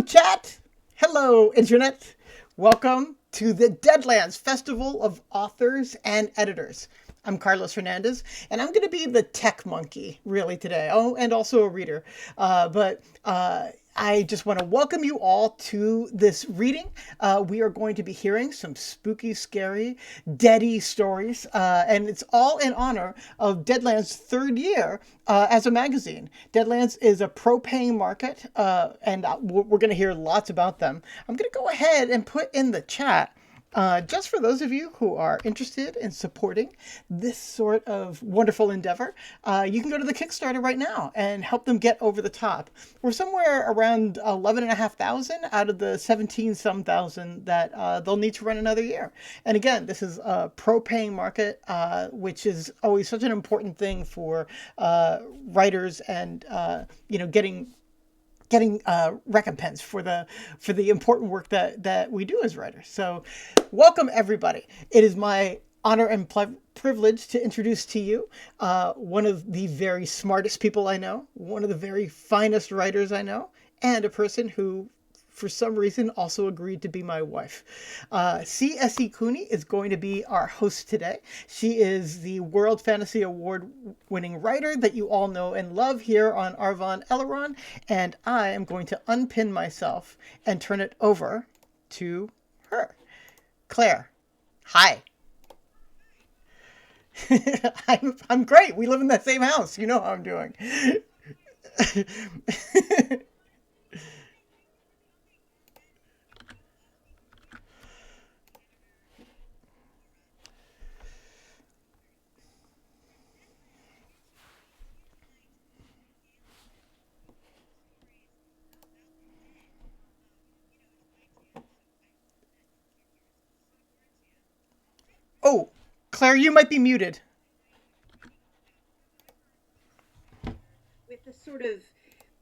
chat. Hello, internet. Welcome to the Deadlands Festival of Authors and Editors. I'm Carlos Hernandez, and I'm going to be the tech monkey, really, today. Oh, and also a reader. But I just want to welcome you all to this reading. We are going to be hearing some spooky, scary, deady stories, and it's all in honor of Deadlands' third year as a magazine. Deadlands is a pro-paying market, and we're going to hear lots about them. I'm going to go ahead and put in the chat just for those of you who are interested in supporting this sort of wonderful endeavor, you can go to the Kickstarter right now and help them get over the top. We're somewhere around 11,500 out of the 17-some thousand that they'll need to run another year. And again, this is a pro-paying market, which is always such an important thing for writers and getting recompense for the important work that we do as writers. So welcome everybody. It is my honor and privilege to introduce to you one of the very smartest people I know, one of the very finest writers I know, and a person who for some reason also agreed to be my wife. C.S.E. Cooney is going to be our host today. She is the World Fantasy Award winning writer that you all know and love here on Arvon Eleron, and I am going to unpin myself and turn it over to her. Claire, hi. I'm great. We live in the same house. You know how I'm doing. Oh, Claire, you might be muted. With a sort of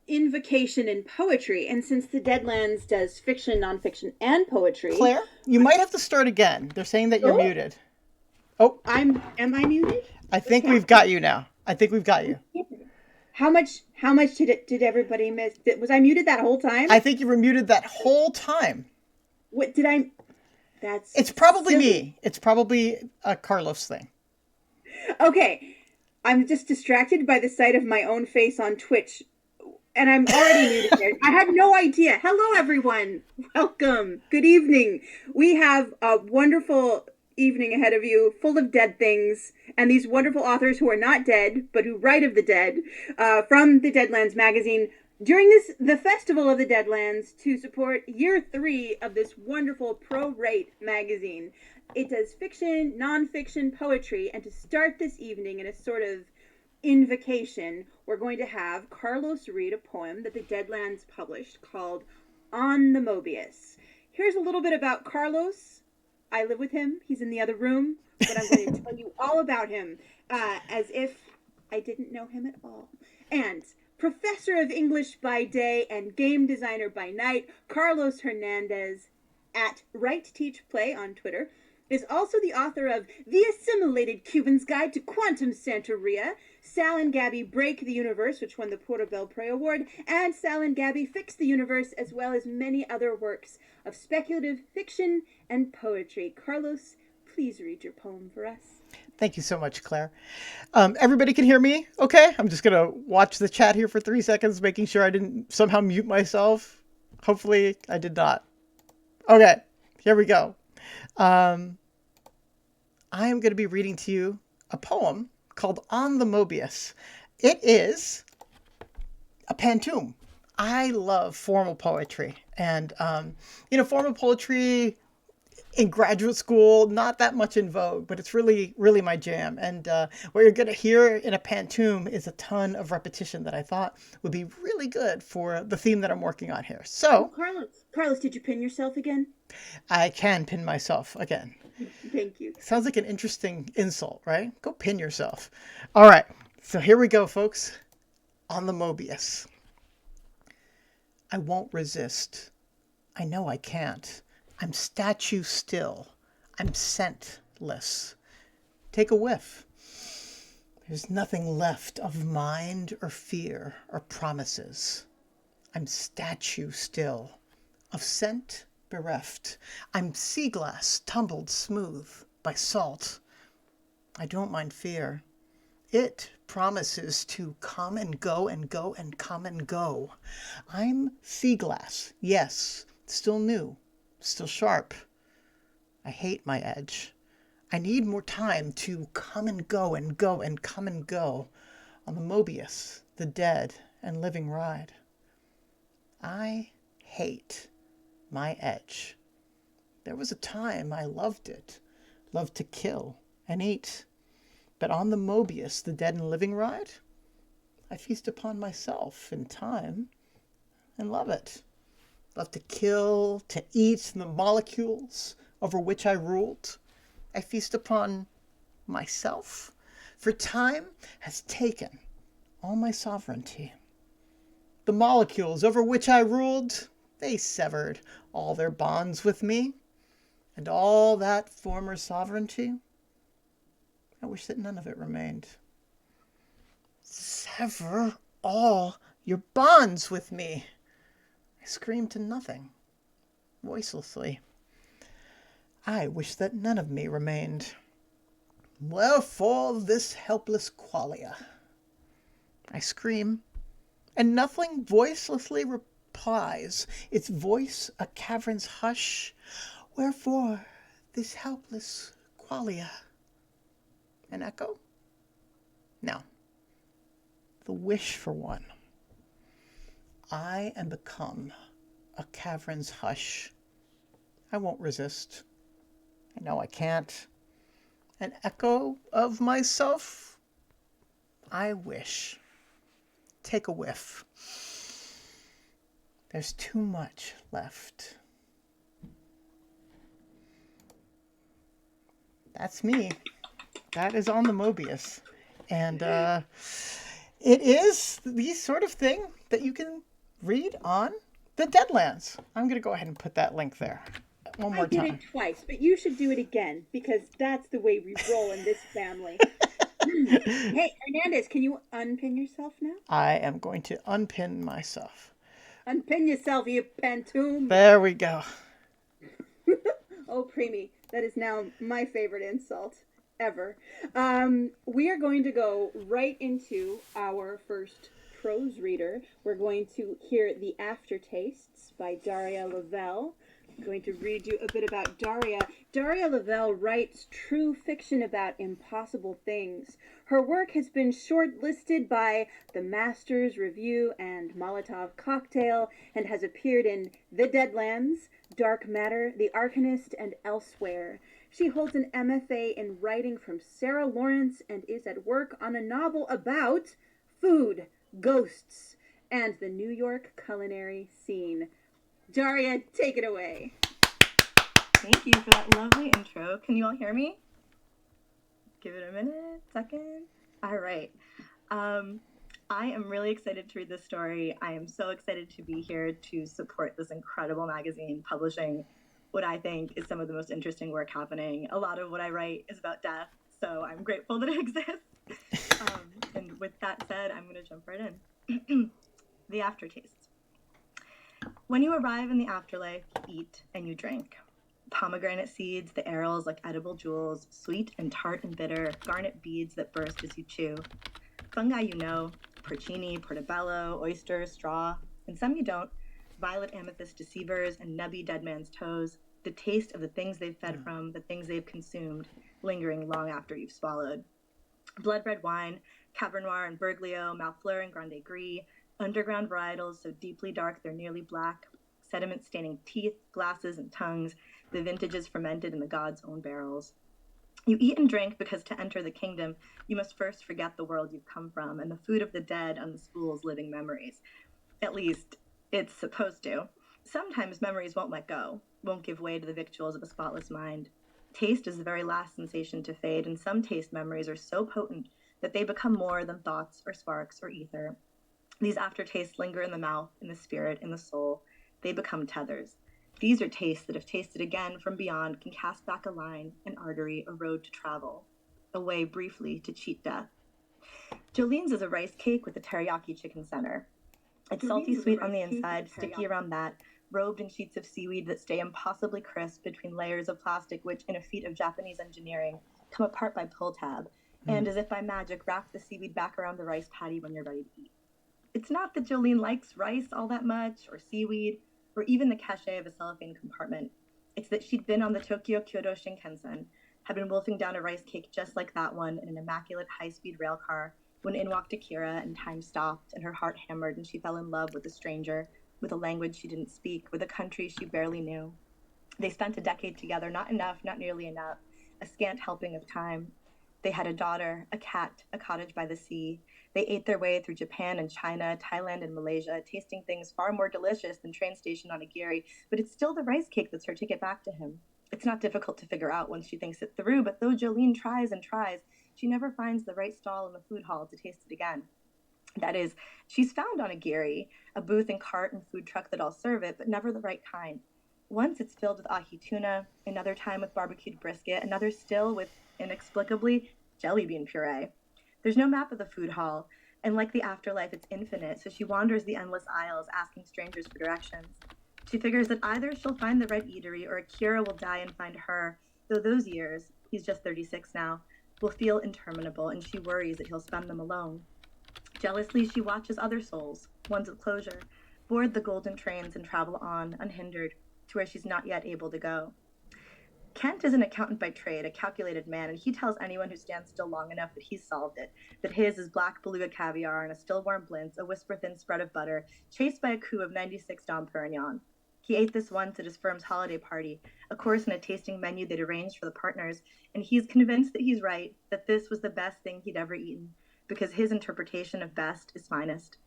invocation in poetry, and since the Deadlands does fiction, nonfiction, and poetry... Claire, you might have to start again. They're saying that you're muted. Oh. Am I muted? I think we've got you now. I think we've got you. How much did everybody miss? Was I muted that whole time? I think you were muted that whole time. What did I... It's probably me. It's probably a Carlos thing. Okay. I'm just distracted by the sight of my own face on Twitch, and I'm already muted there. I had no idea. Hello, everyone. Welcome. Good evening. We have a wonderful evening ahead of you, full of dead things, and these wonderful authors who are not dead, but who write of the dead, from the Deadlands magazine. During the Festival of the Deadlands, to support year 3 of this wonderful pro-rate magazine. It does fiction, nonfiction, poetry, and to start this evening in a sort of invocation, we're going to have Carlos read a poem that the Deadlands published called On the Mobius. Here's a little bit about Carlos. I live with him. He's in the other room, but I'm going to tell you all about him as if I didn't know him at all. And professor of English by day and game designer by night, Carlos Hernandez at Write Teach Play on Twitter is also the author of The Assimilated Cuban's Guide to Quantum Santeria, Sal and Gabby Break the Universe, which won the Portobello Prey Award, and Sal and Gabby Fix the Universe, as well as many other works of speculative fiction and poetry. Carlos, please read your poem for us. Thank you so much, Claire. Everybody can hear me? Okay. I'm just going to watch the chat here for 3 seconds, making sure I didn't somehow mute myself. Hopefully I did not. Okay. Here we go. I am going to be reading to you a poem called On the Mobius. It is a pantoum. I love formal poetry. And, formal poetry in graduate school, not that much in vogue, but it's really, really my jam. And what you're going to hear in a pantoum is a ton of repetition that I thought would be really good for the theme that I'm working on here. So, Carlos, did you pin yourself again? I can pin myself again. Thank you. Sounds like an interesting insult, right? Go pin yourself. All right. So here we go, folks. On the Mobius. I won't resist. I know I can't. I'm statue still. I'm scentless. Take a whiff. There's nothing left of mind or fear or promises. I'm statue still. of scent bereft. I'm sea glass tumbled smooth by salt. I don't mind fear. It promises to come and go and go and come and go. I'm sea glass, yes, still new, still sharp. I hate my edge. I need more time to come and go and go and come and go on the Mobius, the dead and living ride. I hate my edge. There was a time I loved it, loved to kill and eat. But on the Mobius, the dead and living ride, I feast upon myself in time and love it. Love to kill, to eat the molecules over which I ruled. I feast upon myself, for time has taken all my sovereignty. The molecules over which I ruled, they severed all their bonds with me, and all that former sovereignty, I wish that none of it remained. Sever all your bonds with me. I screamed to nothing, voicelessly. I wish that none of me remained. Wherefore this helpless qualia? I scream, and nothing voicelessly replies, its voice a cavern's hush. Wherefore this helpless qualia? An echo? No. The wish for one. I am become a cavern's hush. I won't resist. I know I can't. An echo of myself? I wish. Take a whiff. There's too much left. That's me. That is on the Mobius. And it is the sort of thing that you can read on the Deadlands. I'm going to go ahead and put that link there one more time. I did it twice, but you should do it again because that's the way we roll in this family. Hey, Hernandez, can you unpin yourself now? I am going to unpin myself. Unpin yourself, you pantoum. There we go. Oh, preemie. That is now my favorite insult ever. We are going to go right into our first prose reader. We're going to hear The Aftertastes by Daria Lavelle. I'm going to read you a bit about Daria. Daria Lavelle writes true fiction about impossible things. Her work has been shortlisted by the Masters Review and Molotov Cocktail and has appeared in The Deadlands, Dark Matter, The Arcanist, and elsewhere. She holds an MFA in writing from Sarah Lawrence and is at work on a novel about food, ghosts, and the New York culinary scene. Daria, take it away. Thank you for that lovely intro. Can you all hear me? Give it a minute, second. All right. I am really excited to read this story. I am so excited to be here to support this incredible magazine publishing what I think is some of the most interesting work happening. A lot of what I write is about death, so I'm grateful that it exists. And with that said, I'm going to jump right in. The Aftertaste. When you arrive in the afterlife, you eat and you drink. Pomegranate seeds, the arils like edible jewels, sweet and tart and bitter, garnet beads that burst as you chew. Fungi you know, porcini, portobello, oyster, straw, and some you don't, violet amethyst deceivers and nubby dead man's toes, the taste of the things they've fed from, the things they've consumed, lingering long after you've swallowed. Blood red wine, Cabernet Noir and Berglio, Malfleur and Grande Gris, underground varietals so deeply dark they're nearly black, sediment staining teeth, glasses, and tongues, the vintages fermented in the gods' own barrels. You eat and drink because to enter the kingdom, you must first forget the world you've come from and the food of the dead unspools living memories. At least, it's supposed to. Sometimes memories won't let go, won't give way to the victuals of a spotless mind. Taste is the very last sensation to fade, and some taste memories are so potent that they become more than thoughts or sparks or ether. These aftertastes linger in the mouth, in the spirit, in the soul. They become tethers. These are tastes that, if tasted again from beyond, can cast back a line, an artery, a road to travel, a way briefly to cheat death. Jolene's is a rice cake with a teriyaki chicken center. It's salty sweet on the inside, sticky around that, robed in sheets of seaweed that stay impossibly crisp between layers of plastic, which, in a feat of Japanese engineering, come apart by pull tab, and as if by magic, wrap the seaweed back around the rice patty when you're ready to eat. It's not that Jolene likes rice all that much, or seaweed, or even the cachet of a cellophane compartment. It's that she'd been on the Tokyo-Kyoto Shinkansen, had been wolfing down a rice cake just like that one in an immaculate high-speed rail car, when in walked Akira and time stopped and her heart hammered and she fell in love with a stranger, with a language she didn't speak, with a country she barely knew. They spent a decade together, not enough, not nearly enough, a scant helping of time. They had a daughter, a cat, a cottage by the sea. They ate their way through Japan and China, Thailand and Malaysia, tasting things far more delicious than train station onigiri, but it's still the rice cake that's her ticket back to him. It's not difficult to figure out once she thinks it through, but though Jolene tries and tries, she never finds the right stall in the food hall to taste it again. That is, she's found onigiri, a booth and cart and food truck that'll serve it, but never the right kind. Once it's filled with ahi tuna, another time with barbecued brisket, another still with, inexplicably, jelly bean puree. There's no map of the food hall, and like the afterlife, it's infinite, so she wanders the endless aisles asking strangers for directions. She figures that either she'll find the right eatery or Akira will die and find her, though those years, he's just 36 now, will feel interminable, and she worries that he'll spend them alone. Jealously, she watches other souls, ones with closure, board the golden trains and travel on, unhindered, to where she's not yet able to go. Kent is an accountant by trade, a calculated man, and he tells anyone who stands still long enough that he's solved it, that his is black beluga caviar and a still warm blintz, a whisper-thin spread of butter, chased by a coup of 96 Dom Perignon. He ate this once at his firm's holiday party, a course and a tasting menu they'd arranged for the partners, and he's convinced that he's right, that this was the best thing he'd ever eaten, because his interpretation of best is finest.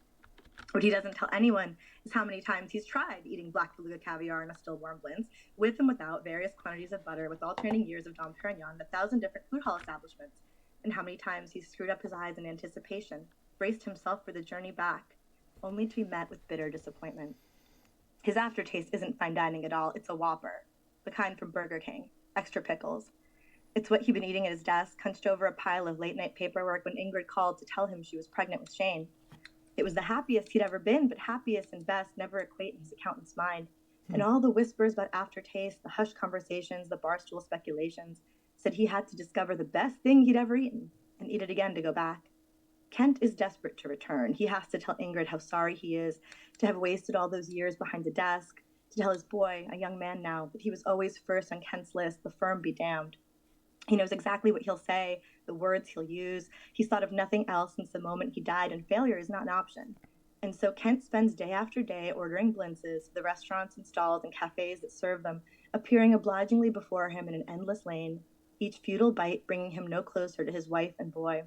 What he doesn't tell anyone is how many times he's tried eating black beluga caviar and a still warm blintz, with and without various quantities of butter, with alternating years of Dom Perignon, 1,000 different food hall establishments, and how many times he's screwed up his eyes in anticipation, braced himself for the journey back, only to be met with bitter disappointment. His aftertaste isn't fine dining at all, it's a Whopper, the kind from Burger King, extra pickles. It's what he'd been eating at his desk, hunched over a pile of late-night paperwork when Ingrid called to tell him she was pregnant with Shane. It was the happiest he'd ever been, but happiest and best never equate in his accountant's mind. And all the whispers about aftertaste, the hushed conversations, the barstool speculations, said he had to discover the best thing he'd ever eaten and eat it again to go back. Kent is desperate to return. He has to tell Ingrid how sorry he is to have wasted all those years behind the desk, to tell his boy, a young man now, that he was always first on Kent's list, the firm be damned. He knows exactly what he'll say, the words he'll use. He's thought of nothing else since the moment he died, and failure is not an option. And so Kent spends day after day ordering blintzes, the restaurants and stalls and cafes that serve them, appearing obligingly before him in an endless lane, each futile bite bringing him no closer to his wife and boy.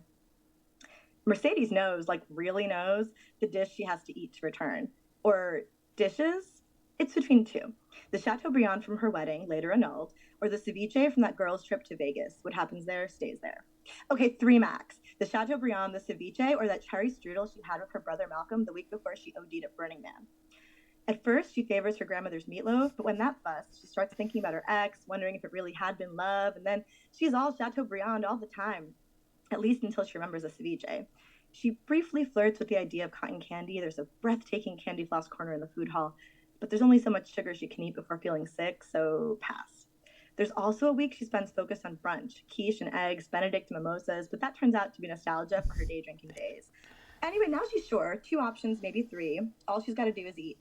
Mercedes knows, like really knows, the dish she has to eat to return. Or dishes? It's between two. The Chateaubriand from her wedding, later annulled, or the ceviche from that girl's trip to Vegas. What happens there stays there. Okay, three max. The Chateaubriand, the ceviche, or that cherry strudel she had with her brother Malcolm the week before she OD'd at Burning Man. At first, she favors her grandmother's meatloaf, but when that busts, she starts thinking about her ex, wondering if it really had been love, and then she's all Chateaubriand all the time, at least until she remembers a ceviche. She briefly flirts with the idea of cotton candy. There's a breathtaking candy floss corner in the food hall, but there's only so much sugar she can eat before feeling sick, so pass. There's also a week she spends focused on brunch, quiche and eggs, Benedict mimosas, but that turns out to be nostalgia for her day drinking days. Anyway, now she's sure, 2 options, maybe 3. All she's got to do is eat.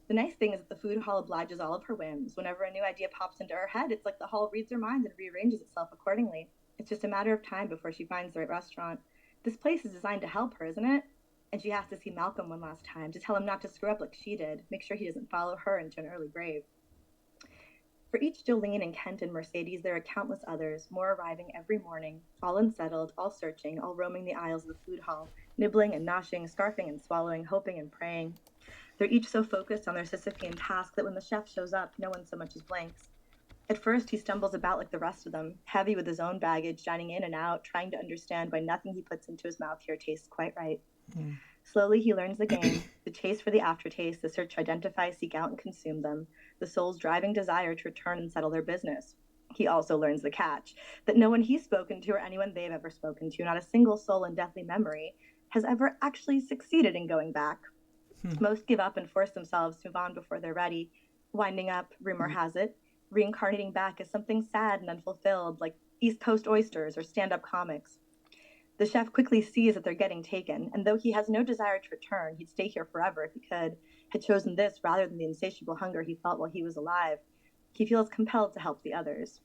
The nice thing is that the food hall obliges all of her whims. Whenever a new idea pops into her head, it's like the hall reads her mind and rearranges itself accordingly. It's just a matter of time before she finds the right restaurant. This place is designed to help her, isn't it? And she has to see Malcolm one last time, to tell him not to screw up like she did, make sure he doesn't follow her into an early grave. For each Jolene and Kent and Mercedes, there are countless others, more arriving every morning, all unsettled, all searching, all roaming the aisles of the food hall, nibbling and noshing, scarfing and swallowing, hoping and praying. They're each so focused on their Sisyphean task that when the chef shows up, no one so much as blinks. At first, he stumbles about like the rest of them, heavy with his own baggage, dining in and out, trying to understand why nothing he puts into his mouth here tastes quite right. Slowly, he learns the game, the taste for the aftertaste, the search to identify, seek out, and consume them, the soul's driving desire to return and settle their business. He also learns the catch, that no one he's spoken to or anyone they've ever spoken to, not a single soul in deathly memory, has ever actually succeeded in going back. Most give up and force themselves to move on before they're ready. Winding up, rumor has it, reincarnating back as something sad and unfulfilled, like East Coast oysters or stand-up comics. The chef quickly sees that they're getting taken, and though he has no desire to return, he'd stay here forever if he could, had chosen this rather than the insatiable hunger he felt while he was alive. He feels compelled to help the others.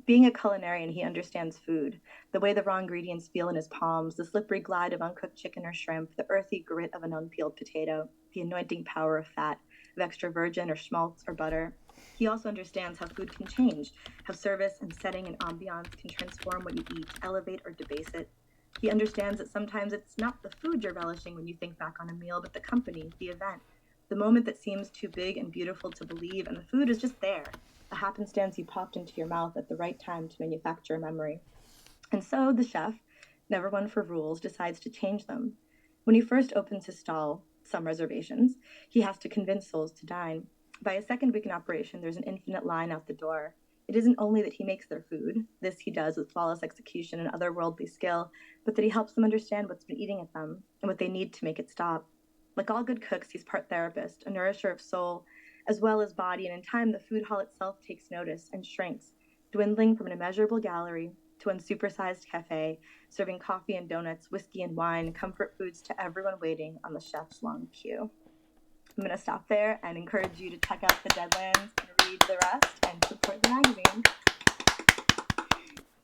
Being a culinarian, he understands food, the way the raw ingredients feel in his palms, the slippery glide of uncooked chicken or shrimp, the earthy grit of an unpeeled potato, the anointing power of fat, of extra virgin or schmaltz or butter. He also understands how food can change, how service and setting and ambiance can transform what you eat, elevate or debase it. He understands that sometimes it's not the food you're relishing when you think back on a meal, but the company, the event, the moment that seems too big and beautiful to believe, and the food is just there, a happenstance you popped into your mouth at the right time to manufacture a memory. And so the chef, never one for rules, decides to change them. When he first opens his stall, some reservations, he has to convince souls to dine. By his second week in operation, there's an infinite line out the door. It isn't only that he makes their food, this he does with flawless execution and otherworldly skill, but that he helps them understand what's been eating at them and what they need to make it stop. Like all good cooks, he's part therapist, a nourisher of soul, as well as body, and in time the food hall itself takes notice and shrinks, dwindling from an immeasurable gallery to one supersized cafe, serving coffee and donuts, whiskey and wine, comfort foods to everyone waiting on the chef's long queue. I'm going to stop there and encourage you to check out the Deadlands and read the rest and support the magazine.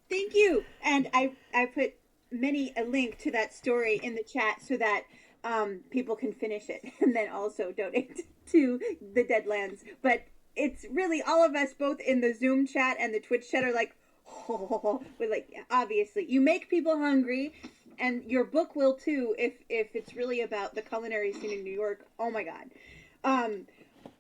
Thank you. And I put a link to that story in the chat so that people can finish it and then also donate to the Deadlands. But it's really all of us, both in the Zoom chat and the Twitch chat, are like, oh, but like obviously you make people hungry, and your book will too if it's really about the culinary scene in New York. Oh my God.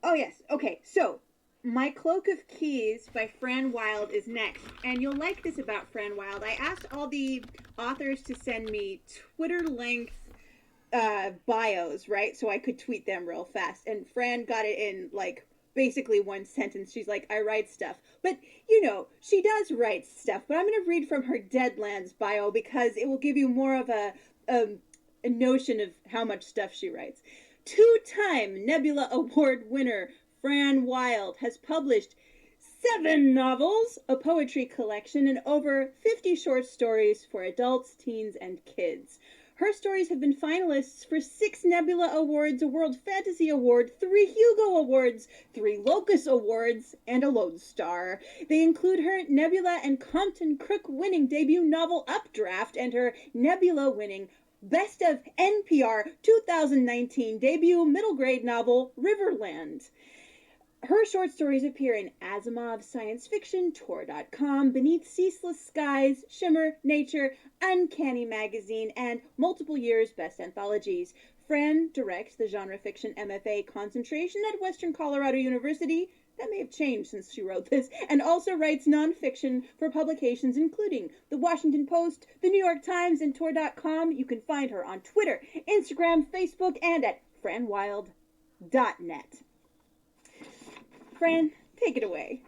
Oh yes. Okay. So My Cloak of Keys by Fran Wilde is next. And you'll like this about Fran Wilde. I asked all the authors to send me Twitter length bios, right? So I could tweet them real fast. And Fran got it in like basically one sentence. She's like, I write stuff. But, you know, she does write stuff. But I'm going to read from her Deadlands bio because it will give you more of a notion of how much stuff she writes. Two-time Nebula Award winner Fran Wilde has published 7 novels, a poetry collection, and over 50 short stories for adults, teens, and kids. Her stories have been finalists for 6 Nebula Awards, a World Fantasy Award, 3 Hugo Awards, 3 Locus Awards, and a Lone Star. They include her Nebula and Compton Crook winning debut novel Updraft and her Nebula winning Best of NPR 2019 debut middle grade novel Riverland. Her short stories appear in Asimov's Science Fiction, Tor.com, Beneath Ceaseless Skies, Shimmer, Nature, Uncanny Magazine, and multiple years' best anthologies. Fran directs the genre fiction MFA concentration at Western Colorado University. That may have changed since she wrote this, and also writes nonfiction for publications including The Washington Post, The New York Times, and Tor.com. You can find her on Twitter, Instagram, Facebook, and at franwild.net. Fran, take it away.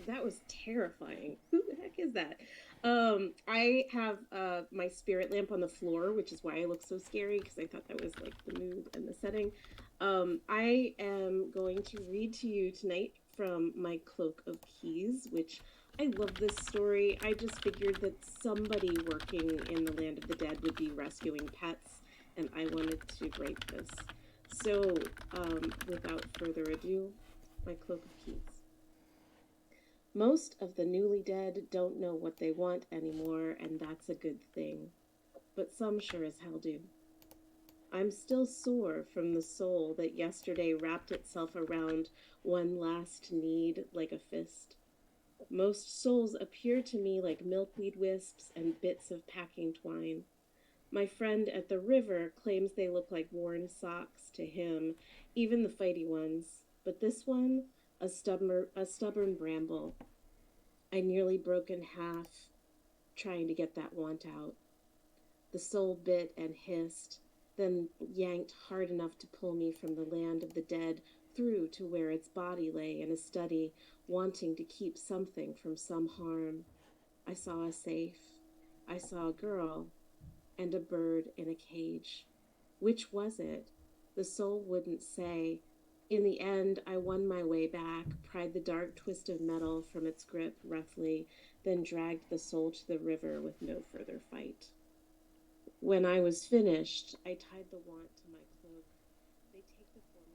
That was terrifying. Who the heck is that? I have my spirit lamp on the floor, which is why I look so scary, because I thought that was like the mood and the setting. I am going to read to you tonight from My Cloak of Keys, which I love this story. I just figured that somebody working in the land of the dead would be rescuing pets, and I wanted to write this. So, without further ado, My Cloak of Keys. Most of the newly dead don't know what they want anymore, and that's a good thing. But some sure as hell do. I'm still sore from the soul that yesterday wrapped itself around one last need like a fist. Most souls appear to me like milkweed wisps and bits of packing twine. My friend at the river claims they look like worn socks to him, even the fighty ones. But this one, a stubborn bramble. I nearly broke in half, trying to get that want out. The soul bit and hissed, then yanked hard enough to pull me from the land of the dead through to where its body lay in a study, wanting to keep something from some harm. I saw a safe. I saw a girl and a bird in a cage. Which was it? The soul wouldn't say. In the end, I won my way back, pried the dark twist of metal from its grip roughly, then dragged the soul to the river with no further fight. When I was finished, I tied the want to my cloak. They take the form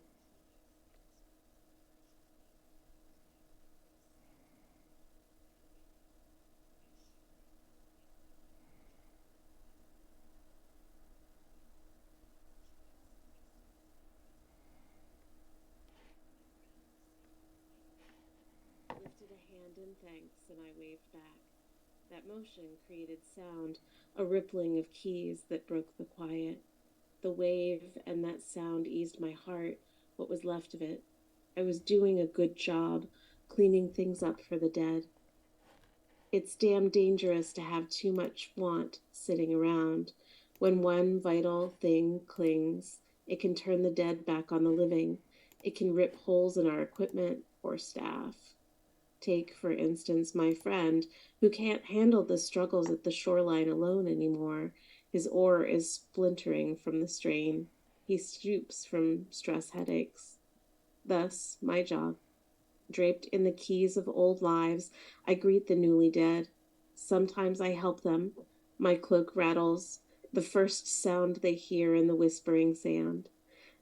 of lifted a hand in thanks, and I waved back. That motion created sound, a rippling of keys that broke the quiet. The wave and that sound eased my heart, what was left of it. I was doing a good job, cleaning things up for the dead. It's damn dangerous to have too much want sitting around. When one vital thing clings, it can turn the dead back on the living. It can rip holes in our equipment or staff. Take, for instance, my friend who can't handle the struggles at the shoreline alone anymore. His oar is splintering from the strain. He stoops from stress headaches. Thus, my job. Draped in the keys of old lives, I greet the newly dead. Sometimes I help them. My cloak rattles, the first sound they hear in the whispering sand.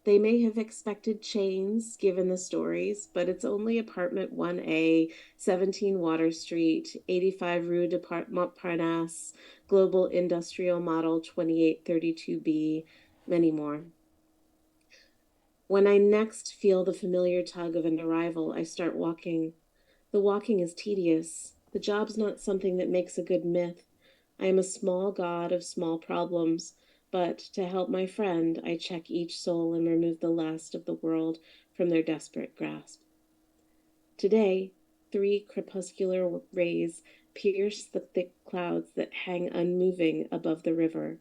They may have expected chains, given the stories, but it's only apartment 1A, 17 Water Street, 85 Rue de Montparnasse, Global Industrial Model 2832B, many more. When I next feel the familiar tug of an arrival, I start walking. The walking is tedious. The job's not something that makes a good myth. I am a small god of small problems, but to help my friend, I check each soul and remove the last of the world from their desperate grasp. Today, 3 crepuscular rays pierce the thick clouds that hang unmoving above the river.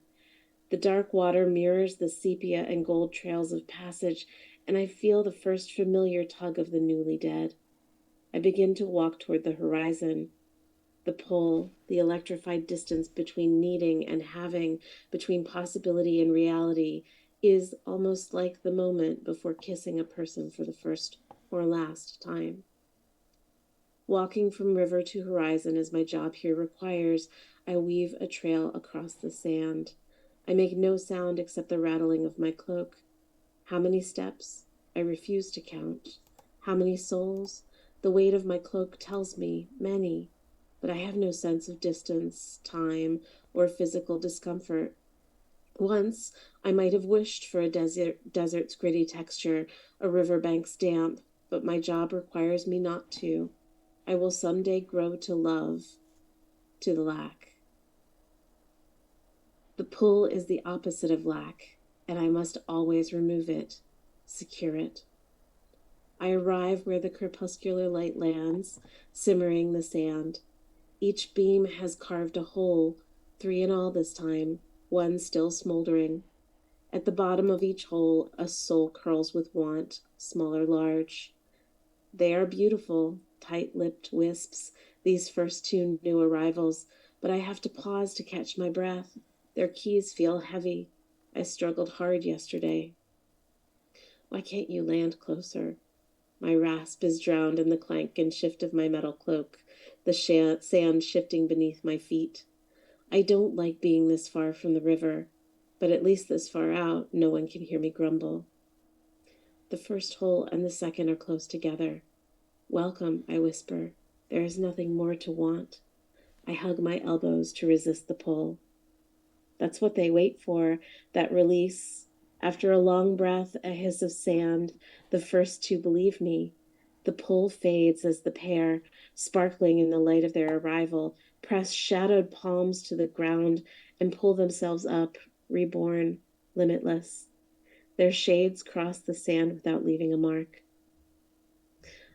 The dark water mirrors the sepia and gold trails of passage, and I feel the first familiar tug of the newly dead. I begin to walk toward the horizon. The pull, the electrified distance between needing and having, between possibility and reality, is almost like the moment before kissing a person for the first or last time. Walking from river to horizon, as my job here requires, I weave a trail across the sand. I make no sound except the rattling of my cloak. How many steps? I refuse to count. How many souls? The weight of my cloak tells me many, but I have no sense of distance, time, or physical discomfort. Once, I might have wished for a desert's gritty texture, a riverbank's damp, but my job requires me not to. I will someday grow to love, to the lack. The pull is the opposite of lack, and I must always remove it, secure it. I arrive where the crepuscular light lands, simmering the sand. Each beam has carved a hole, 3 in all this time, one still smoldering. At the bottom of each hole, a soul curls with want, small or large. They are beautiful, tight-lipped wisps, these first 2 new arrivals, but I have to pause to catch my breath. Their keys feel heavy. I struggled hard yesterday. Why can't you land closer? My rasp is drowned in the clank and shift of my metal cloak, the sand shifting beneath my feet. I don't like being this far from the river, but at least this far out, no one can hear me grumble. The first hole and the second are close together. Welcome, I whisper. There is nothing more to want. I hug my elbows to resist the pull. That's what they wait for, that release. After a long breath, a hiss of sand, the first 2 believe me. The pull fades as the pair, sparkling in the light of their arrival, press shadowed palms to the ground and pull themselves up, reborn, limitless. Their shades cross the sand without leaving a mark.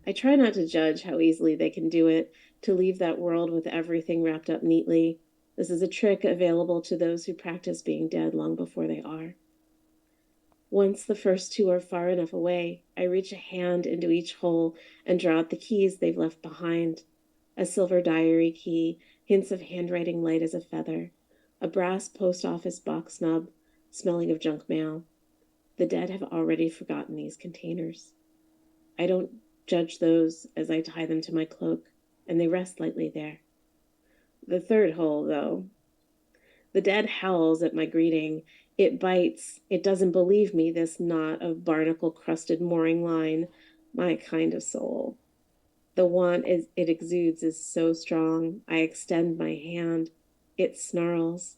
I try not to judge how easily they can do it, to leave that world with everything wrapped up neatly. This is a trick available to those who practice being dead long before they are. Once the first 2 are far enough away, I reach a hand into each hole and draw out the keys they've left behind. A silver diary key, hints of handwriting light as a feather. A brass post office box nub, smelling of junk mail. The dead have already forgotten these containers. I don't judge those as I tie them to my cloak, and they rest lightly there. The third hole, though. The dead howls at my greeting. It bites. It doesn't believe me, this knot of barnacle-crusted mooring line. My kind of soul. The want it exudes is so strong. I extend my hand. It snarls.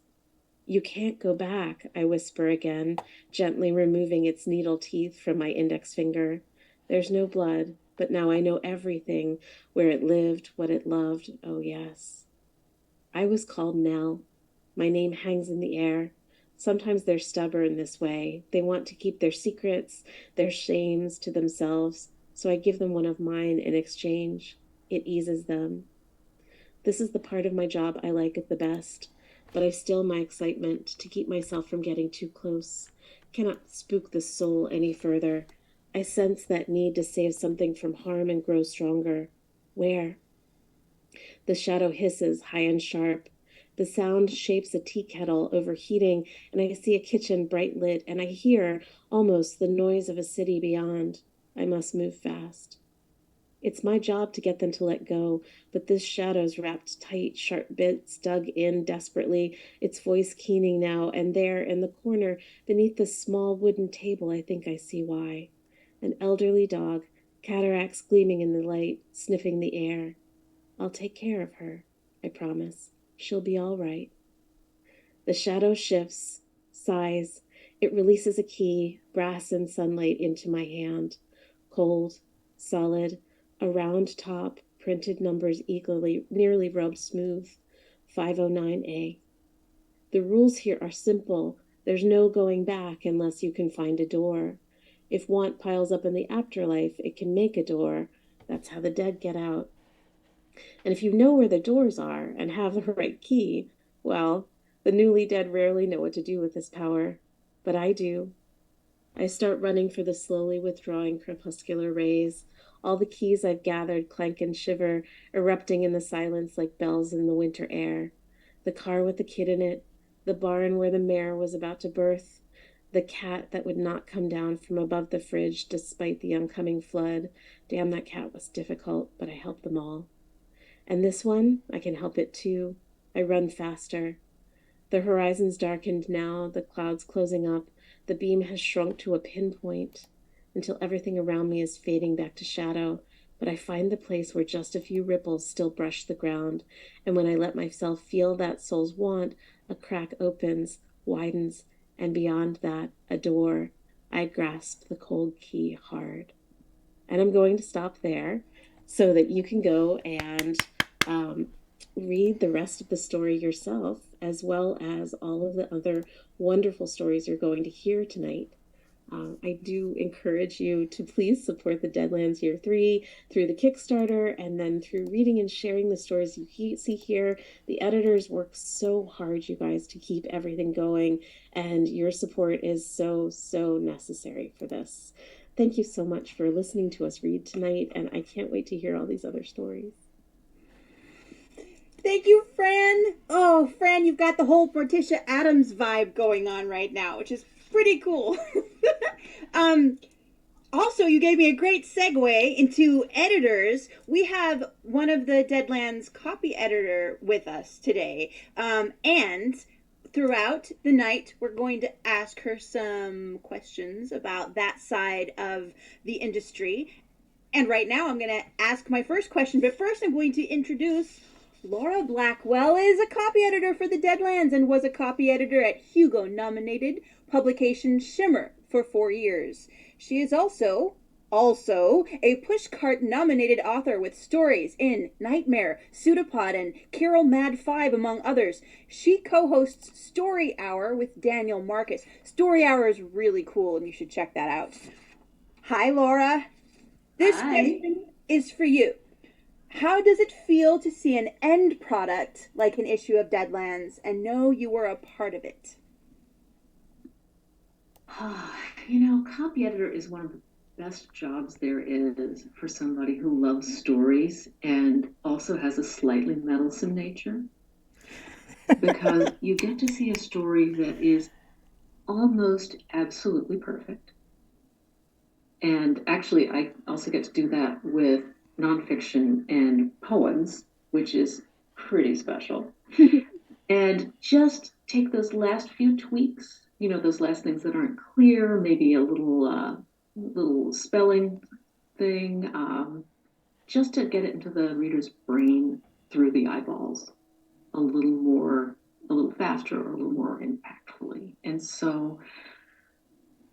You can't go back, I whisper again, gently removing its needle teeth from my index finger. There's no blood, but now I know everything, where it lived, what it loved. Oh, yes. I was called Nell. My name hangs in the air. Sometimes they're stubborn this way. They want to keep their secrets, their shames to themselves, so I give them one of mine in exchange. It eases them. This is the part of my job I like at the best, but I still my excitement to keep myself from getting too close. Cannot spook the soul any further. I sense that need to save something from harm and grow stronger. Where? The shadow hisses high and sharp. The sound shapes a tea kettle overheating, and I see a kitchen bright lit, and I hear, almost, the noise of a city beyond. I must move fast. It's my job to get them to let go, but this shadow's wrapped tight, sharp bits dug in desperately, its voice keening now, and there, in the corner, beneath the small wooden table, I think I see why. An elderly dog, cataracts gleaming in the light, sniffing the air. I'll take care of her, I promise. She'll be all right. The shadow shifts, sighs. It releases a key, brass and sunlight, into my hand. Cold, solid, a round top, printed numbers eagerly, nearly rubbed smooth. 509A. The rules here are simple. There's no going back unless you can find a door. If want piles up in the afterlife, it can make a door. That's how the dead get out. And if you know where the doors are and have the right key, well, the newly dead rarely know what to do with this power. But I do. I start running for the slowly withdrawing crepuscular rays. All the keys I've gathered clank and shiver, erupting in the silence like bells in the winter air. The car with the kid in it, the barn where the mare was about to birth, the cat that would not come down from above the fridge despite the oncoming flood. Damn, that cat was difficult, but I helped them all. And this one, I can help it too. I run faster. The horizon's darkened now, the clouds closing up. The beam has shrunk to a pinpoint until everything around me is fading back to shadow. But I find the place where just a few ripples still brush the ground. And when I let myself feel that soul's want, a crack opens, widens, and beyond that, a door. I grasp the cold key hard. And I'm going to stop there so that you can go and read the rest of the story yourself, as well as all of the other wonderful stories you're going to hear tonight. I do encourage you to please support the Deadlands Year 3 through the Kickstarter and then through reading and sharing the stories you see here. The editors work so hard, you guys, to keep everything going, and your support is so, so necessary for this. Thank you so much for listening to us read tonight, and I can't wait to hear all these other stories. Thank you, Fran. Oh, Fran, you've got the whole Morticia Adams vibe going on right now, which is pretty cool. Also, you gave me a great segue into editors. We have one of the Deadlands copy editor with us today. And throughout the night, we're going to ask her some questions about that side of the industry. And right now, I'm going to ask my first question. But first, I'm going to introduce Laura Blackwell is a copy editor for the Deadlands and was a copy editor at Hugo-nominated publication Shimmer for 4 years. She is also a Pushcart-nominated author with stories in Nightmare, Pseudopod, and Carol Mad 5, among others. She co-hosts Story Hour with Daniel Marcus. Story Hour is really cool, and you should check that out. Hi, Laura. This question is for you. How does it feel to see an end product like an issue of Deadlands and know you were a part of it? Copy editor is one of the best jobs there is for somebody who loves stories and also has a slightly meddlesome nature. Because you get to see a story that is almost absolutely perfect. And actually, I also get to do that with nonfiction and poems, which is pretty special. And just take those last few tweaks, those last things that aren't clear, maybe a little spelling thing, just to get it into the reader's brain through the eyeballs a little faster or a little more impactfully. And so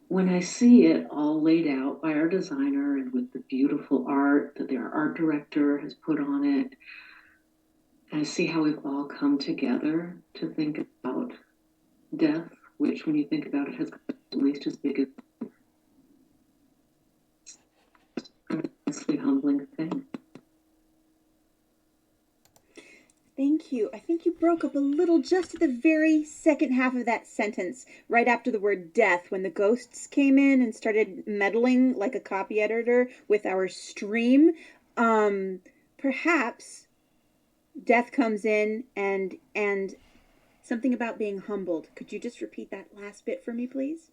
when I see it all laid out by our designer and with the beautiful art that our art director has put on it, and I see how we've all come together to think about death, which when you think about it has got at least as big as an immensely humbling thing. Thank you. I think you broke up a little just at the very second half of that sentence, right after the word death, when the ghosts came in and started meddling like a copy editor with our stream. Perhaps death comes in and something about being humbled. Could you just repeat that last bit for me, please?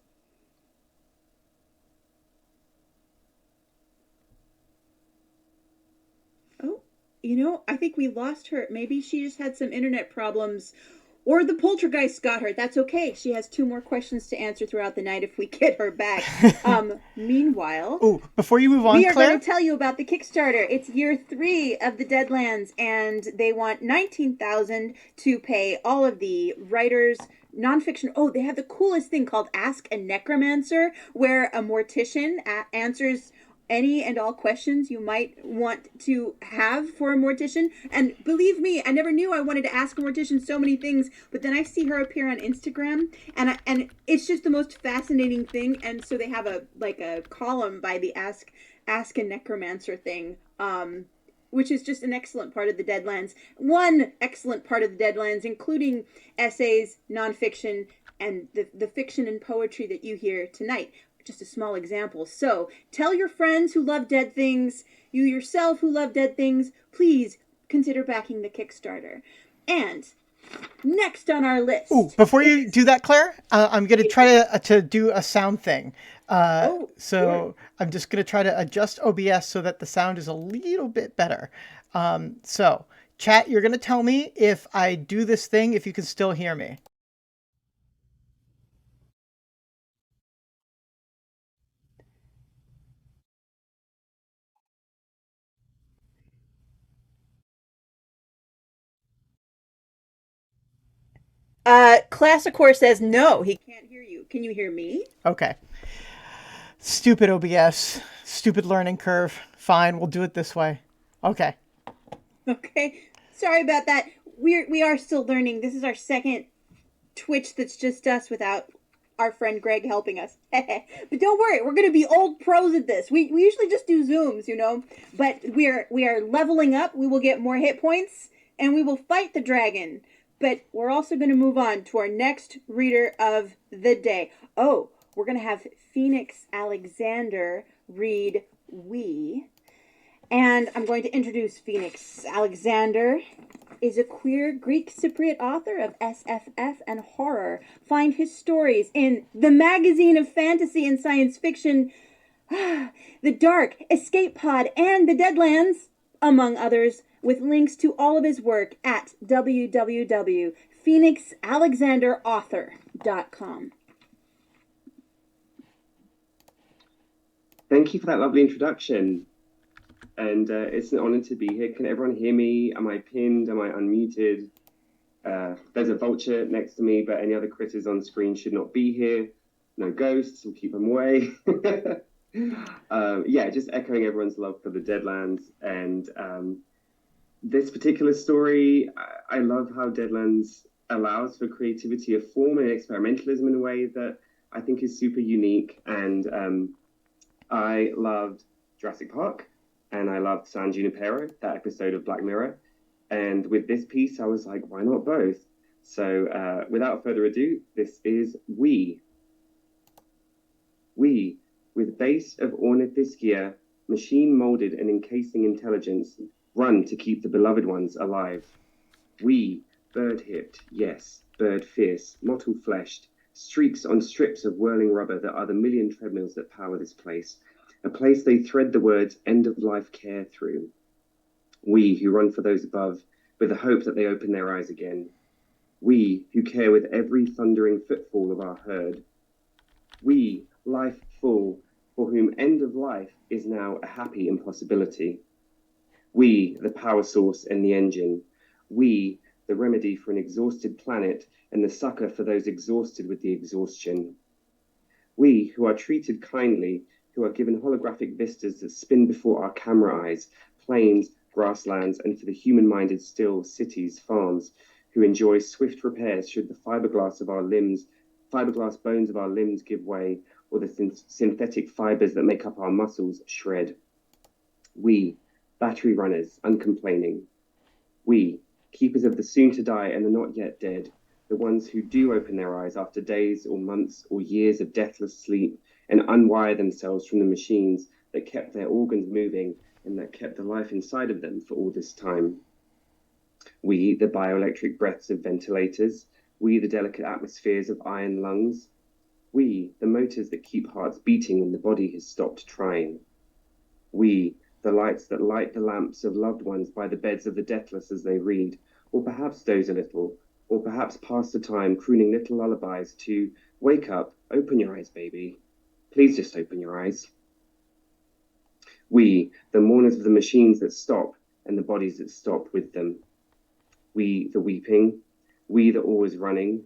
Oh, I think we lost her. Maybe she just had some internet problems. Or the poltergeist got her. That's okay. She has 2 more questions to answer throughout the night if we get her back. Meanwhile, Oh, before you move on, we are Claire, going to tell you about the Kickstarter. It's year 3 of the Deadlands, and they want $19,000 to pay all of the writers. Nonfiction. Oh, they have the coolest thing called Ask a Necromancer, where a mortician answers any and all questions you might want to have for a mortician. And believe me, I never knew I wanted to ask a mortician so many things, but then I see her appear on Instagram, and it's just the most fascinating thing. And so they have a column by the Ask a Necromancer thing, which is just an excellent part of the Deadlands. One excellent part of the Deadlands, including essays, nonfiction, and the fiction and poetry that you hear tonight. Just a small example. So tell your friends who love dead things, you yourself who love dead things, please consider backing the Kickstarter. And next on our list. ooh, before you do that, Claire, I'm going to try to do a sound thing. So sure. I'm just going to try to adjust OBS so that the sound is a little bit better. So chat, you're going to tell me if I do this thing, if you can still hear me. Classicore says no, he can't hear you. Can you hear me? Okay. Stupid OBS. Stupid learning curve. Fine, we'll do it this way. Okay. Okay. Sorry about that. We are still learning. This is our second Twitch that's just us without our friend Greg helping us. But don't worry, we're going to be old pros at this. We usually just do Zooms, but we are leveling up. We will get more hit points and we will fight the dragon. But we're also going to move on to our next reader of the day. Oh, we're going to have Phoenix Alexander read We. And I'm going to introduce Phoenix Alexander is a queer Greek Cypriot author of SFF and horror. Find his stories in the magazine of fantasy and science fiction, The Dark, Escape Pod, and The Deadlands, among others, with links to all of his work at www.phoenixalexanderauthor.com. Thank you for that lovely introduction. And it's an honor to be here. Can everyone hear me? Am I pinned? Am I unmuted? There's a vulture next to me, but any other critters on screen should not be here. No ghosts, we'll keep them away. Yeah, just echoing everyone's love for the Deadlands. And this particular story, I love how Deadlands allows for creativity of form and experimentalism in a way that I think is super unique. And I loved Jurassic Park. And I loved San Junipero, that episode of Black Mirror. And with this piece, I was like, why not both? So without further ado, this is We. We, with base of Ornithischia, machine-molded and encasing intelligence, run to keep the beloved ones alive. We, bird-hipped, yes, bird-fierce, mottle-fleshed, streaks on strips of whirling rubber that are the million treadmills that power this place. a place they thread the words end-of-life care through. We who run for those above with the hope that they open their eyes again. We who care with every thundering footfall of our herd. We, life full, for whom end of life is now a happy impossibility. We, the power source and the engine. We, the remedy for an exhausted planet and the succor for those exhausted with the exhaustion. We, who are treated kindly, who are given holographic vistas that spin before our camera eyes, plains, grasslands, and for the human-minded still, cities, farms, who enjoy swift repairs should the fiberglass bones of our limbs give way, or the synthetic fibers that make up our muscles shred. We, battery runners, uncomplaining. We, keepers of the soon-to-die and the not yet dead, the ones who do open their eyes after days or months or years of deathless sleep and unwire themselves from the machines that kept their organs moving and that kept the life inside of them for all this time. We, the bioelectric breaths of ventilators. We, the delicate atmospheres of iron lungs. We, the motors that keep hearts beating when the body has stopped trying. We, the lights that light the lamps of loved ones by the beds of the deathless as they read, or perhaps doze a little, or perhaps pass the time crooning little lullabies to, wake up, open your eyes, baby. Please just open your eyes. We, the mourners of the machines that stop and the bodies that stop with them. We, the weeping. We, the always running.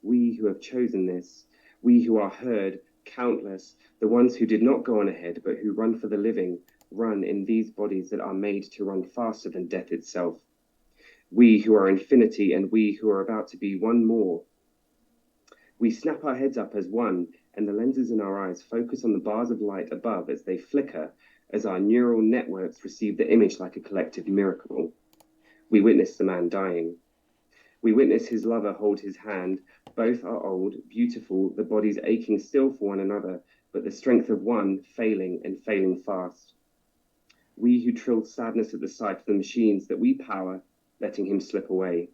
We who have chosen this. We who are heard, countless, the ones who did not go on ahead but who run for the living, run in these bodies that are made to run faster than death itself. We who are infinity and we who are about to be one more. We snap our heads up as one, and the lenses in our eyes focus on the bars of light above as they flicker, as our neural networks receive the image like a collective miracle. We witness the man dying. We witness his lover hold his hand. Both are old, beautiful, the bodies aching still for one another, but the strength of one failing and failing fast. We who trill sadness at the sight of the machines that we power, letting him slip away.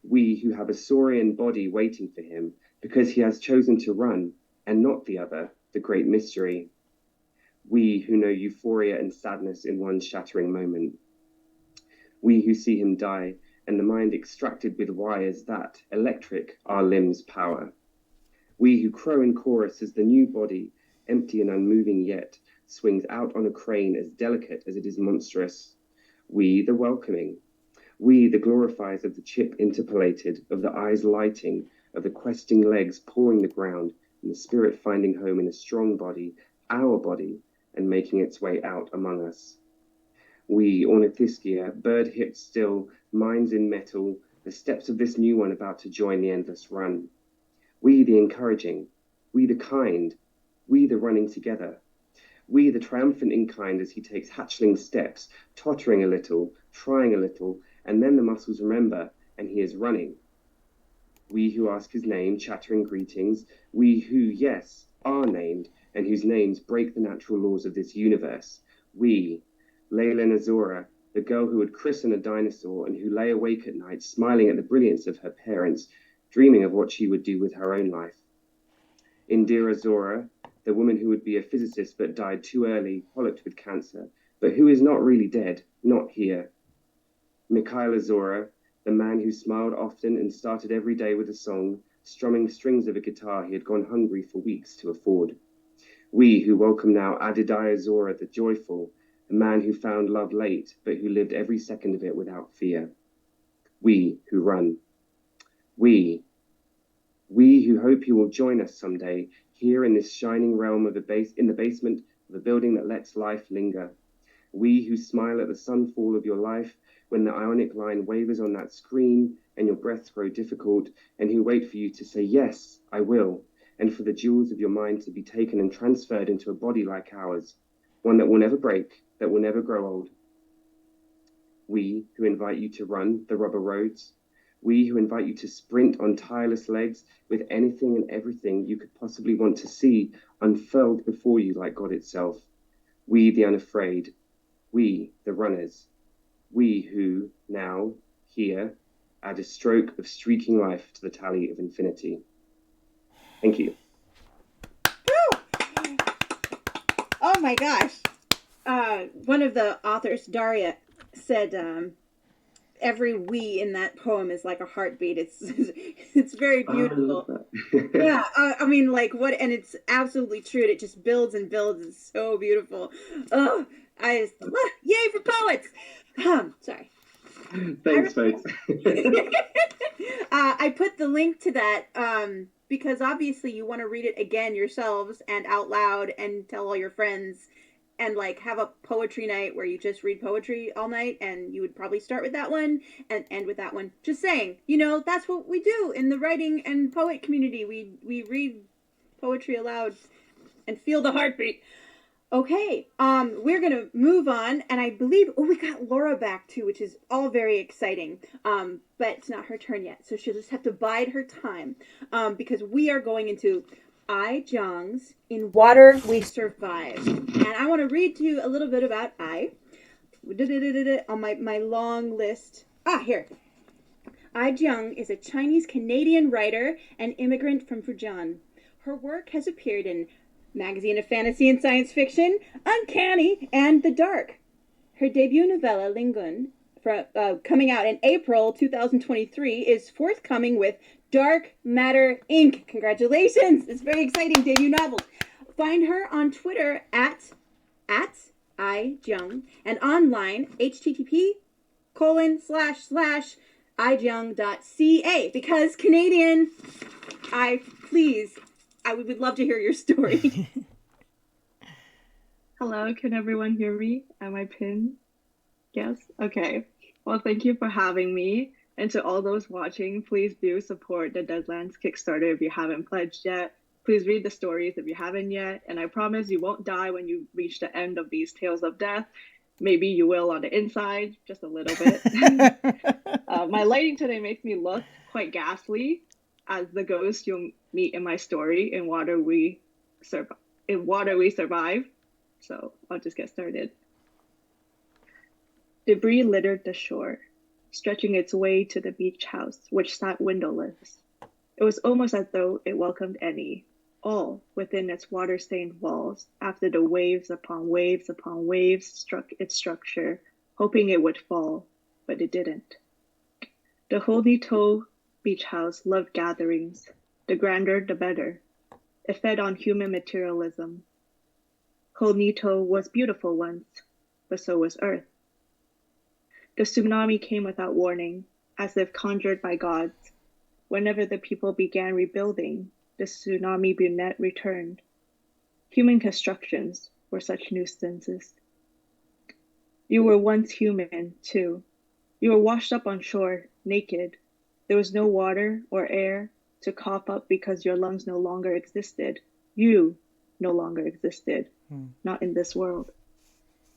We who have a saurian body waiting for him because he has chosen to run and not the other, the great mystery. We who know euphoria and sadness in one shattering moment. We who see him die and the mind extracted with wires that, electric, our limbs power. We who crow in chorus as the new body, empty and unmoving yet, swings out on a crane as delicate as it is monstrous. We, the welcoming. We, the glorifiers of the chip interpolated, of the eyes lighting, of the questing legs pawing the ground, and the spirit finding home in a strong body, our body, and making its way out among us. We, ornithischia, bird-hipped still, minds in metal, the steps of this new one about to join the endless run. We, the encouraging. We, the kind. We, the running together. We, the triumphant in kind as he takes hatchling steps, tottering a little, trying a little, and then the muscles remember, and he is running. We who ask his name, chattering greetings. We who, yes, are named, and whose names break the natural laws of this universe. We, Layla Nazora, the girl who would christen a dinosaur and who lay awake at night smiling at the brilliance of her parents, dreaming of what she would do with her own life. Indira Zora, the woman who would be a physicist but died too early, polyped with cancer, but who is not really dead, not here. Mikhaila Zora, the man who smiled often and started every day with a song, strumming strings of a guitar he had gone hungry for weeks to afford. We who welcome now Adidaya Zora, the joyful, a man who found love late, but who lived every second of it without fear. We who run. We who hope you will join us someday, here in this shining realm of in the basement of a building that lets life linger. We who smile at the sunfall of your life when the ionic line wavers on that screen and your breaths grow difficult, and who wait for you to say, yes, I will, and for the jewels of your mind to be taken and transferred into a body like ours, one that will never break, that will never grow old. We who invite you to run the rubber roads. We who invite you to sprint on tireless legs with anything and everything you could possibly want to see unfurled before you like God itself. We the unafraid. We the runners. We who, now, here, add a stroke of streaking life to the tally of infinity. Thank you. Oh Oh my gosh. One of the authors, Daria, said every "we" in that poem is like a heartbeat. It's very Oh, I love beautiful. that. Yeah, I mean, like what, and it's absolutely true. And it just builds and builds. It's so beautiful. Oh, yay for poets. Sorry. Thanks, folks. I put the link to that because obviously you want to read it again yourselves and out loud and tell all your friends and like have a poetry night where you just read poetry all night, and you would probably start with that one and end with that one. Just saying, that's what we do in the writing and poet community. We read poetry aloud and feel the heartbeat. Okay, we're gonna move on, and I believe we got Laura back too, which is all very exciting. But it's not her turn yet, so she'll just have to bide her time, because we are going into I Jung's "In Water We Survive," and I want to read to you a little bit about I on my long list. Here. I Jung is a Chinese-Canadian writer and immigrant from Fujian. Her work has appeared in Magazine of Fantasy and Science Fiction, Uncanny, and The Dark. Her debut novella, Lingun, coming out in April 2023, is forthcoming with Dark Matter Inc. Congratulations! It's very exciting debut novel. Find her on Twitter at @ijung and online http://ijung.ca, because Canadian, I would love to hear your story. Hello, can everyone hear me? Am I pinned? Yes? Okay. Well, thank you for having me. And to all those watching, please do support the Deadlands Kickstarter if you haven't pledged yet. Please read the stories if you haven't yet. And I promise you won't die when you reach the end of these tales of death. Maybe you will on the inside, just a little bit. My lighting today makes me look quite ghastly as the ghost you'll meet in my story, In Water We Survive. So I'll just get started. Debris littered the shore, stretching its way to the beach house, which sat windowless. It was almost as though it welcomed any, all within its water-stained walls, after the waves upon waves upon waves struck its structure, hoping it would fall, but it didn't. The Holy Toe beach house loved gatherings. The grander, the better. It fed on human materialism. Cognito was beautiful once, but so was Earth. The tsunami came without warning, as if conjured by gods. Whenever the people began rebuilding, the tsunami brunette returned. Human constructions were such nuisances. You were once human, too. You were washed up on shore, naked. There was no water or air to cough up because your lungs no longer existed. You no longer existed, not in this world.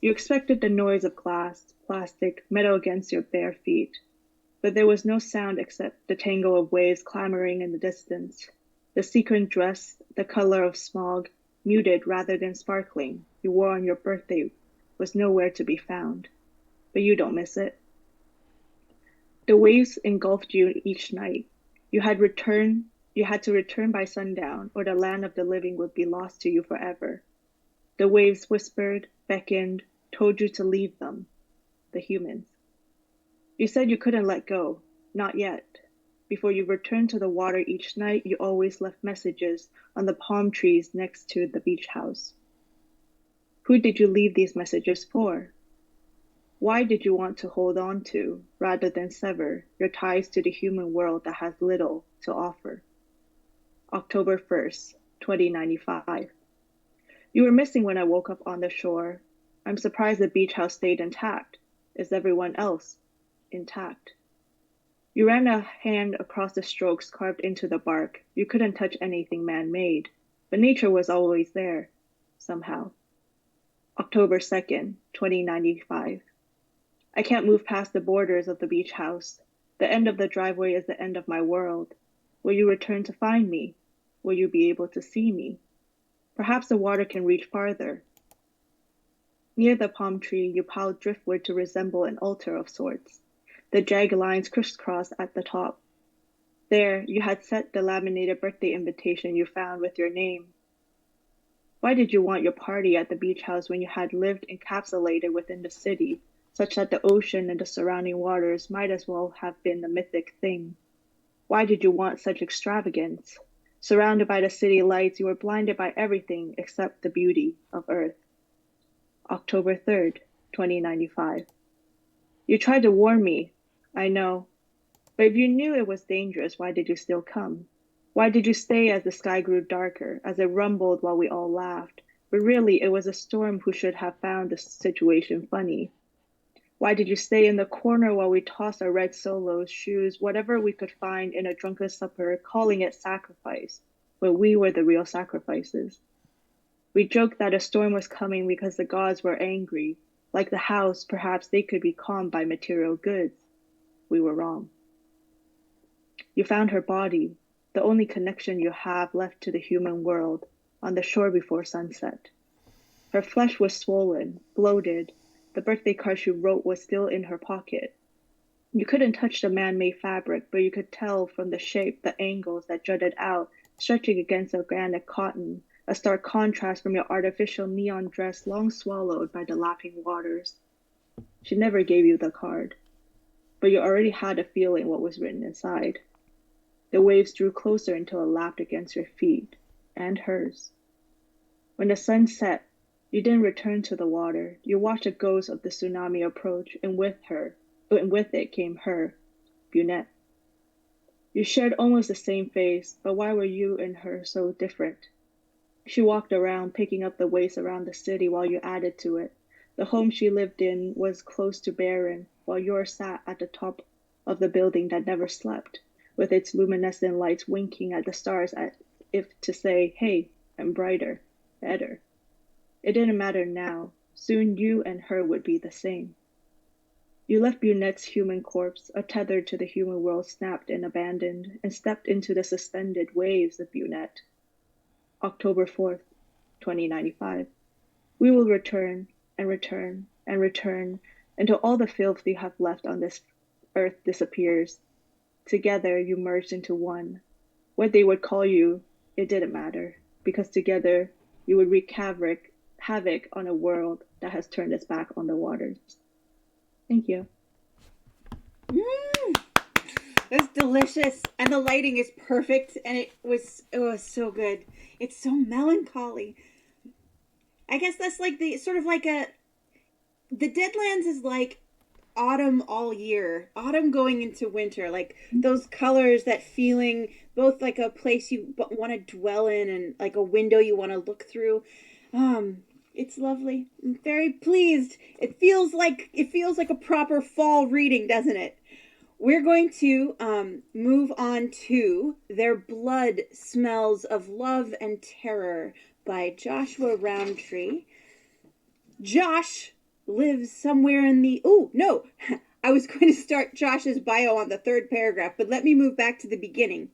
You expected the noise of glass, plastic, metal against your bare feet, but there was no sound except the tangle of waves clamoring in the distance. The sequin dress, the color of smog, muted rather than sparkling, you wore on your birthday, was nowhere to be found. But you don't miss it. The waves engulfed you each night. You had to return by sundown, or the land of the living would be lost to you forever. The waves whispered, beckoned, told you to leave them, the humans. You said you couldn't let go, not yet. Before you returned to the water each night, you always left messages on the palm trees next to the beach house. Who did you leave these messages for? Why did you want to hold on to, rather than sever, your ties to the human world that has little to offer? October 1st, 2095. You were missing when I woke up on the shore. I'm surprised the beach house stayed intact. Is everyone else intact? You ran a hand across the strokes carved into the bark. You couldn't touch anything man-made, but nature was always there, somehow. October 2nd, 2095. I can't move past the borders of the beach house. The end of the driveway is the end of my world. Will you return to find me? Will you be able to see me? Perhaps the water can reach farther. Near the palm tree, you piled driftwood to resemble an altar of sorts. The jagged lines crisscrossed at the top. There, you had set the laminated birthday invitation you found with your name. Why did you want your party at the beach house when you had lived encapsulated within the city, such that the ocean and the surrounding waters might as well have been a mythic thing? Why did you want such extravagance? Surrounded by the city lights, you were blinded by everything except the beauty of Earth. October 3rd, 2095. You tried to warn me, I know. But if you knew it was dangerous, why did you still come? Why did you stay as the sky grew darker, as it rumbled while we all laughed? But really, it was a storm who should have found the situation funny. Why did you stay in the corner while we tossed our red solos, shoes, whatever we could find in a drunken supper, calling it sacrifice, but we were the real sacrifices? We joked that a storm was coming because the gods were angry. Like the house, perhaps they could be calmed by material goods. We were wrong. You found her body, the only connection you have left to the human world, on the shore before sunset. Her flesh was swollen, bloated. The birthday card she wrote was still in her pocket. You couldn't touch the man-made fabric, but you could tell from the shape the angles that jutted out, stretching against organic cotton, a stark contrast from your artificial neon dress long swallowed by the lapping waters. She never gave you the card, but you already had a feeling what was written inside. The waves drew closer until it lapped against your feet, and hers. When the sun set, you didn't return to the water. You watched the ghost of the tsunami approach, and with it came her, Brunette. You shared almost the same face, but why were you and her so different? She walked around, picking up the waste around the city while you added to it. The home she lived in was close to barren, while yours sat at the top of the building that never slept, with its luminescent lights winking at the stars as if to say, hey, I'm brighter, better. It didn't matter now. Soon you and her would be the same. You left Brunette's human corpse, a tether to the human world snapped and abandoned, and stepped into the suspended waves of Brunette. October 4th, 2095. We will return and return and return until all the filth you have left on this earth disappears. Together you merged into one. What they would call you, it didn't matter, because together you would wreak havoc on a world that has turned its back on the waters. Thank you. It's delicious, and the lighting is perfect, and it was so good. It's so melancholy. I guess that's like the Deadlands is like autumn all year, autumn going into winter, like those colors, that feeling, both like a place you want to dwell in and like a window you want to look through. It's lovely. I'm very pleased. It feels like a proper fall reading, doesn't it? We're going to move on to Their Blood Smells of Love and Terror by Joshua Roundtree. Josh lives somewhere in the... Oh, no. I was going to start Josh's bio on the third paragraph, but let me move back to the beginning.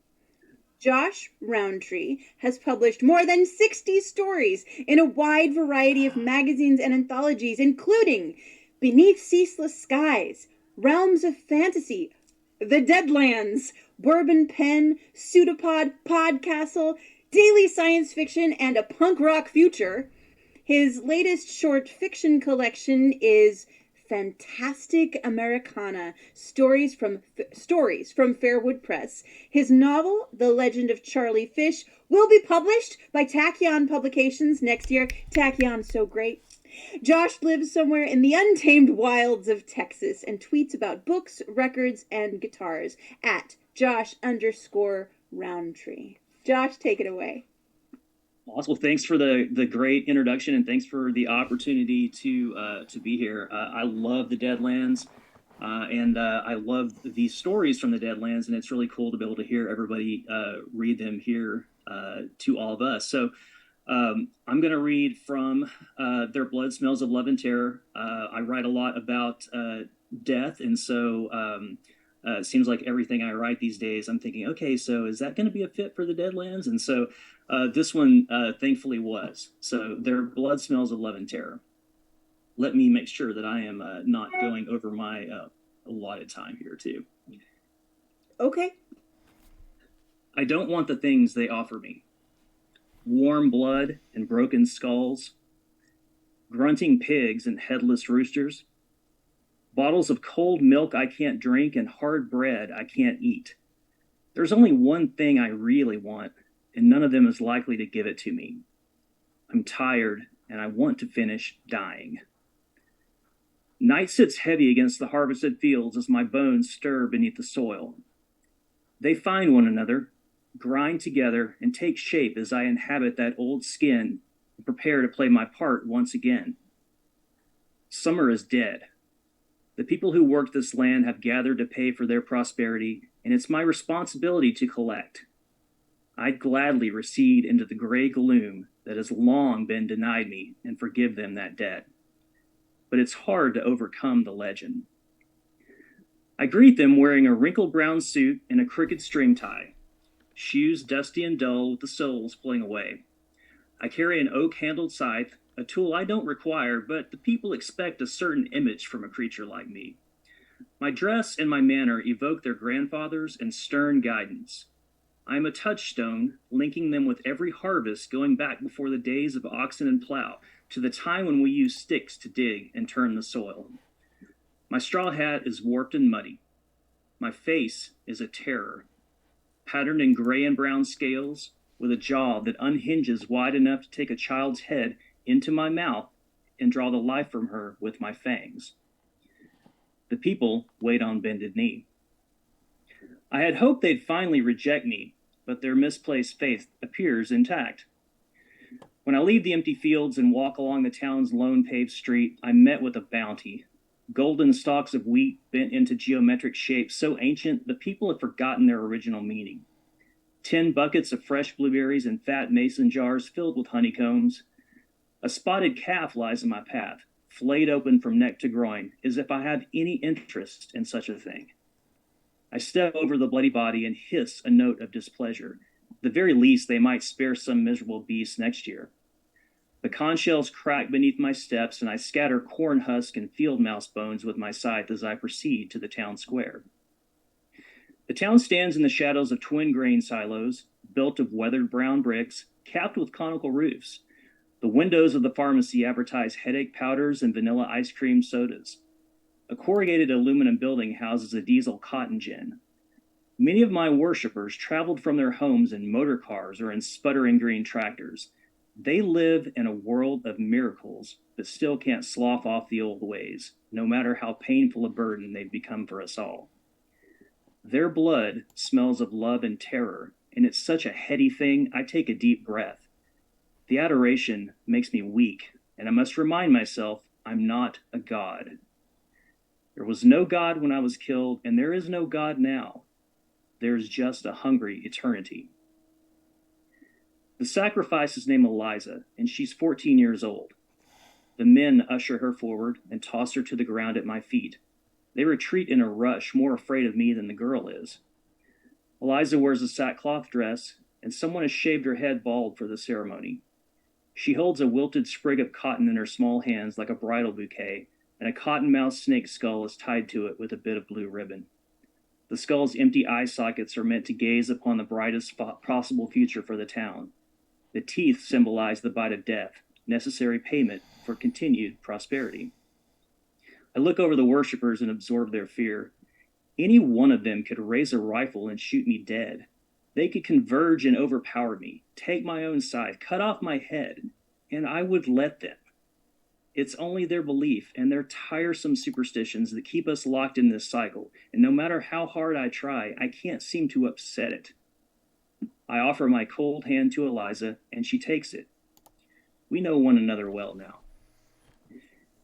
Josh Roundtree has published more than 60 stories in a wide variety of magazines and anthologies, including Beneath Ceaseless Skies, Realms of Fantasy, The Deadlands, Bourbon Pen, Pseudopod, Podcastle, Daily Science Fiction, and a Punk Rock Future. His latest short fiction collection is Fantastic Americana, Stories from Fairwood Press. His novel, The Legend of Charlie Fish, will be published by Tachyon Publications next year. Tachyon's so great. Josh lives somewhere in the untamed wilds of Texas and tweets about books, records, and guitars at Josh_Roundtree. Josh, take it away. Awesome. Well, thanks for the great introduction, and thanks for the opportunity to be here. I love the Deadlands, and I love these stories from the Deadlands, and it's really cool to be able to hear everybody read them here to all of us. So I'm going to read from Their Blood Smells of Love and Terror. I write a lot about death, and so it seems like everything I write these days, I'm thinking, okay, so is that going to be a fit for the Deadlands? And so this one thankfully was. So Their Blood Smells of Love and Terror. Let me make sure that I am not going over my allotted time here too. Okay. I don't want the things they offer me. warm blood and broken skulls, grunting pigs and headless roosters, bottles of cold milk I can't drink and hard bread I can't eat. There's only one thing I really want, and none of them is likely to give it to me. I'm tired, and I want to finish dying. Night sits heavy against the harvested fields as my bones stir beneath the soil. They find one another, grind together, and take shape as I inhabit that old skin and prepare to play my part once again. Summer is dead. The people who worked this land have gathered to pay for their prosperity, and it's my responsibility to collect. I'd gladly recede into the gray gloom that has long been denied me and forgive them that debt. But it's hard to overcome the legend. I greet them wearing a wrinkled brown suit and a crooked string tie, shoes dusty and dull with the soles pulling away. I carry an oak-handled scythe, a tool I don't require, but the people expect a certain image from a creature like me. My dress and my manner evoke their grandfathers and stern guidance. I am a touchstone, linking them with every harvest going back before the days of oxen and plow, to the time when we used sticks to dig and turn the soil. My straw hat is warped and muddy. My face is a terror, patterned in gray and brown scales, with a jaw that unhinges wide enough to take a child's head into my mouth and draw the life from her with my fangs. The people wait on bended knee. I had hoped they'd finally reject me, but their misplaced faith appears intact. When I leave the empty fields and walk along the town's lone paved street, I'm met with a bounty. Golden stalks of wheat bent into geometric shapes so ancient the people have forgotten their original meaning. 10 buckets of fresh blueberries and fat mason jars filled with honeycombs. A spotted calf lies in my path, flayed open from neck to groin, as if I have any interest in such a thing. I step over the bloody body and hiss a note of displeasure. At the very least, they might spare some miserable beast next year. Pecan shells crack beneath my steps, and I scatter corn husk and field mouse bones with my scythe as I proceed to the town square. The town stands in the shadows of twin grain silos, built of weathered brown bricks, capped with conical roofs. The windows of the pharmacy advertise headache powders and vanilla ice cream sodas. A corrugated aluminum building houses a diesel cotton gin. Many of my worshippers traveled from their homes in motor cars or in sputtering green tractors. They live in a world of miracles, but still can't slough off the old ways, no matter how painful a burden they've become for us all. Their blood smells of love and terror, and it's such a heady thing, I take a deep breath. The adoration makes me weak, and I must remind myself I'm not a god. There was no God when I was killed, and there is no God now. There is just a hungry eternity. The sacrifice is named Eliza, and she's 14 years old. The men usher her forward and toss her to the ground at my feet. They retreat in a rush, more afraid of me than the girl is. Eliza wears a sackcloth dress, and someone has shaved her head bald for the ceremony. She holds a wilted sprig of cotton in her small hands like a bridal bouquet, and a cottonmouth snake skull is tied to it with a bit of blue ribbon. The skull's empty eye sockets are meant to gaze upon the brightest possible future for the town. The teeth symbolize the bite of death, necessary payment for continued prosperity. I look over the worshippers and absorb their fear. Any one of them could raise a rifle and shoot me dead. They could converge and overpower me, take my own side, cut off my head, and I would let them. It's only their belief and their tiresome superstitions that keep us locked in this cycle, and no matter how hard I try, I can't seem to upset it. I offer my cold hand to Eliza, and she takes it. We know one another well now.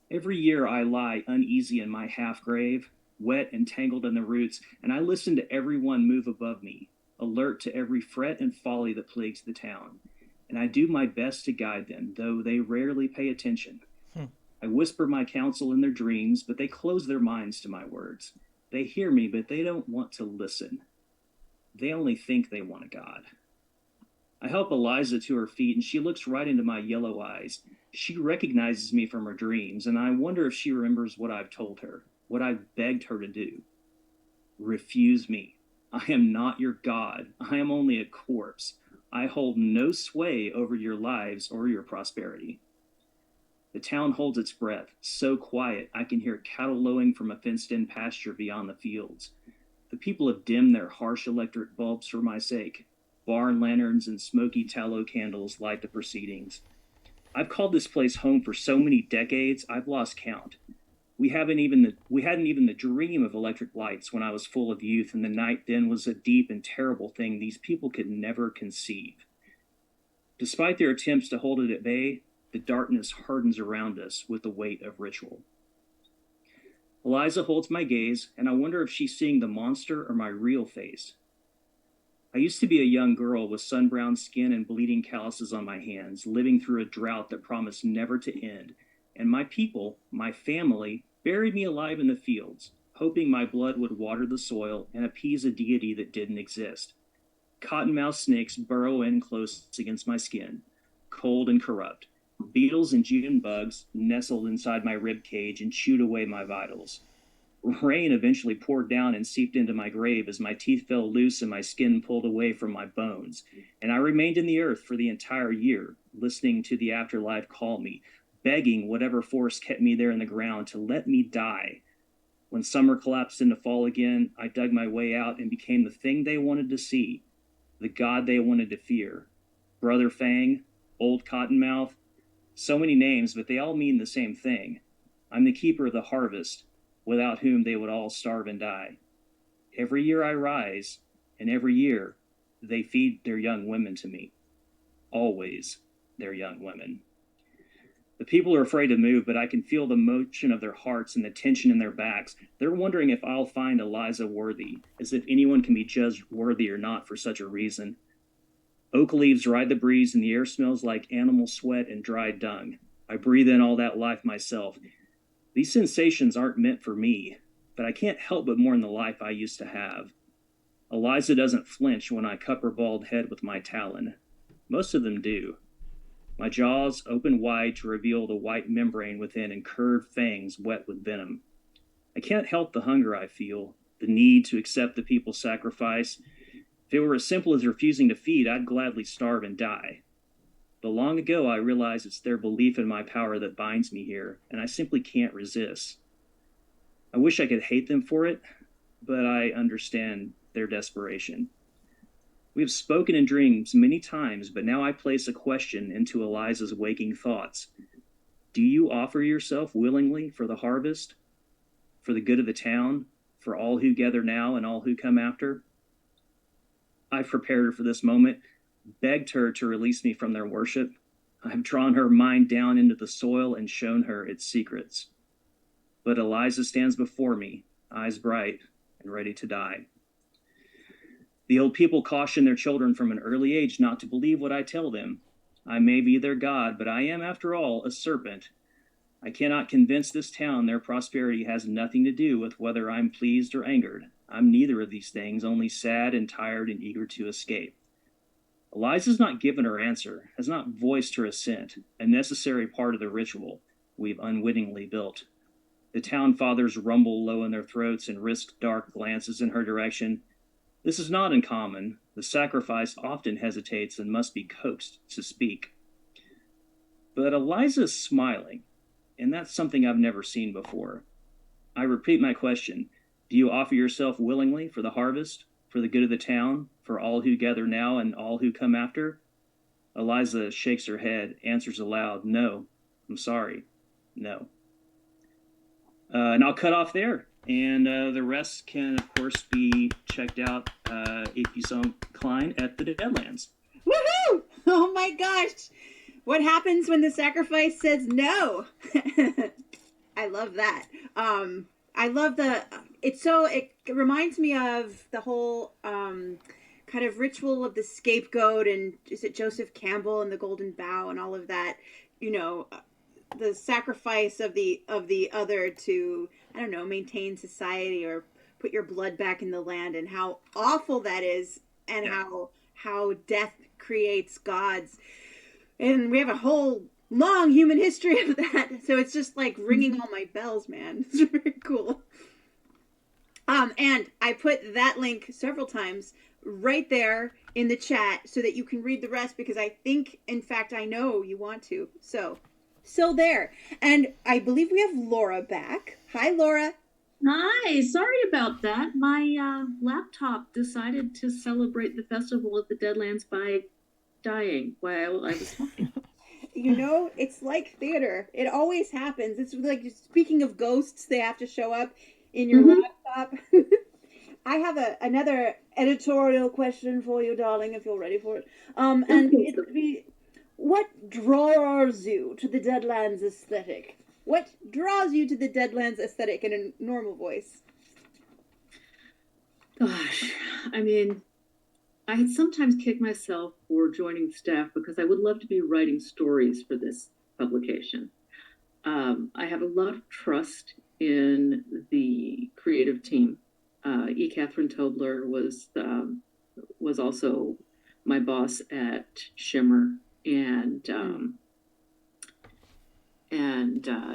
Every year I lie uneasy in my half-grave, wet and tangled in the roots, and I listen to everyone move above me, alert to every fret and folly that plagues the town. And I do my best to guide them, though they rarely pay attention. I whisper my counsel in their dreams, but they close their minds to my words. They hear me, but they don't want to listen. They only think they want a God. I help Eliza to her feet, and she looks right into my yellow eyes. She recognizes me from her dreams, and I wonder if she remembers what I've told her, what I've begged her to do. Refuse me. I am not your God. I am only a corpse. I hold no sway over your lives or your prosperity. The town holds its breath, so quiet I can hear cattle lowing from a fenced-in pasture beyond the fields. The people have dimmed their harsh electric bulbs for my sake. Barn lanterns and smoky tallow candles light the proceedings. I've called this place home for so many decades, I've lost count. We hadn't even the dream of electric lights when I was full of youth, and the night then was a deep and terrible thing these people could never conceive. Despite their attempts to hold it at bay, the darkness hardens around us with the weight of ritual. Eliza holds my gaze, and I wonder if she's seeing the monster or my real face. I used to be a young girl with sun-browned skin and bleeding calluses on my hands, living through a drought that promised never to end, and my people, my family, buried me alive in the fields, hoping my blood would water the soil and appease a deity that didn't exist. Cottonmouth snakes burrow in close against my skin, cold and corrupt. Beetles and June bugs nestled inside my rib cage and chewed away my vitals. Rain eventually poured down and seeped into my grave as my teeth fell loose and my skin pulled away from my bones. And I remained in the earth for the entire year, listening to the afterlife call me, begging whatever force kept me there in the ground to let me die. When summer collapsed into fall again, I dug my way out and became the thing they wanted to see, the god they wanted to fear. Brother Fang, Old Cottonmouth, so many names, but they all mean the same thing. I'm the keeper of the harvest, without whom they would all starve and die. Every year I rise, and every year they feed their young women to me. Always their young women. The people are afraid to move, but I can feel the motion of their hearts and the tension in their backs. They're wondering if I'll find Eliza worthy, as if anyone can be judged worthy or not for such a reason. Oak leaves ride the breeze and the air smells like animal sweat and dried dung. I breathe in all that life myself. These sensations aren't meant for me, but I can't help but mourn the life I used to have. Eliza doesn't flinch when I cup her bald head with my talon. Most of them do. My jaws open wide to reveal the white membrane within and curved fangs wet with venom. I can't help the hunger I feel, the need to accept the people's sacrifice. If it were as simple as refusing to feed, I'd gladly starve and die. But long ago I realized it's their belief in my power that binds me here, and I simply can't resist. I wish I could hate them for it, but I understand their desperation. We have spoken in dreams many times, but now I place a question into Eliza's waking thoughts. Do you offer yourself willingly for the harvest, for the good of the town, for all who gather now and all who come after? I've prepared her for this moment, begged her to release me from their worship. I've drawn her mind down into the soil and shown her its secrets. But Eliza stands before me, eyes bright and ready to die. The old people caution their children from an early age not to believe what I tell them. I may be their god, but I am, after all, a serpent. I cannot convince this town their prosperity has nothing to do with whether I'm pleased or angered. I'm neither of these things, only sad and tired and eager to escape. Eliza's not given her answer, has not voiced her assent, a necessary part of the ritual we've unwittingly built. The town fathers rumble low in their throats and risk dark glances in her direction. This is not uncommon. The sacrifice often hesitates and must be coaxed to speak. But Eliza's smiling, and that's something I've never seen before. I repeat my question. Do you offer yourself willingly for the harvest, for the good of the town, for all who gather now and all who come after? Eliza shakes her head, answers aloud, no, I'm sorry, no. And I'll cut off there. And the rest can, of course, be checked out, if you so incline, at the Deadlands. Woohoo! Oh my gosh! What happens when the sacrifice says no? I love that. I love it reminds me of the whole kind of ritual of the scapegoat, and is it Joseph Campbell and the Golden Bough and all of that, the sacrifice of the other to, I don't know, maintain society or put your blood back in the land, and how awful that is, and how death creates gods. And we have a whole long human history of that. So it's just like ringing all my bells, man. It's very cool. And I put that link several times right there in the chat so that you can read the rest, because I think, in fact, I know you want to. So there. And I believe we have Laura back. Hi, Laura. Hi, sorry about that. My laptop decided to celebrate the festival of the Deadlands by dying while I was talking. You know, it's like theater. It always happens. It's like, speaking of ghosts, they have to show up in your laptop. I have another editorial question for you, darling, if you're ready for it. And it would be, what draws you to the Deadlands aesthetic? What draws you to the Deadlands aesthetic in a normal voice? Gosh, I mean, I sometimes kick myself for joining staff because I would love to be writing stories for this publication. I have a lot of trust in the creative team. E. Catherine Tobler was also my boss at Shimmer, and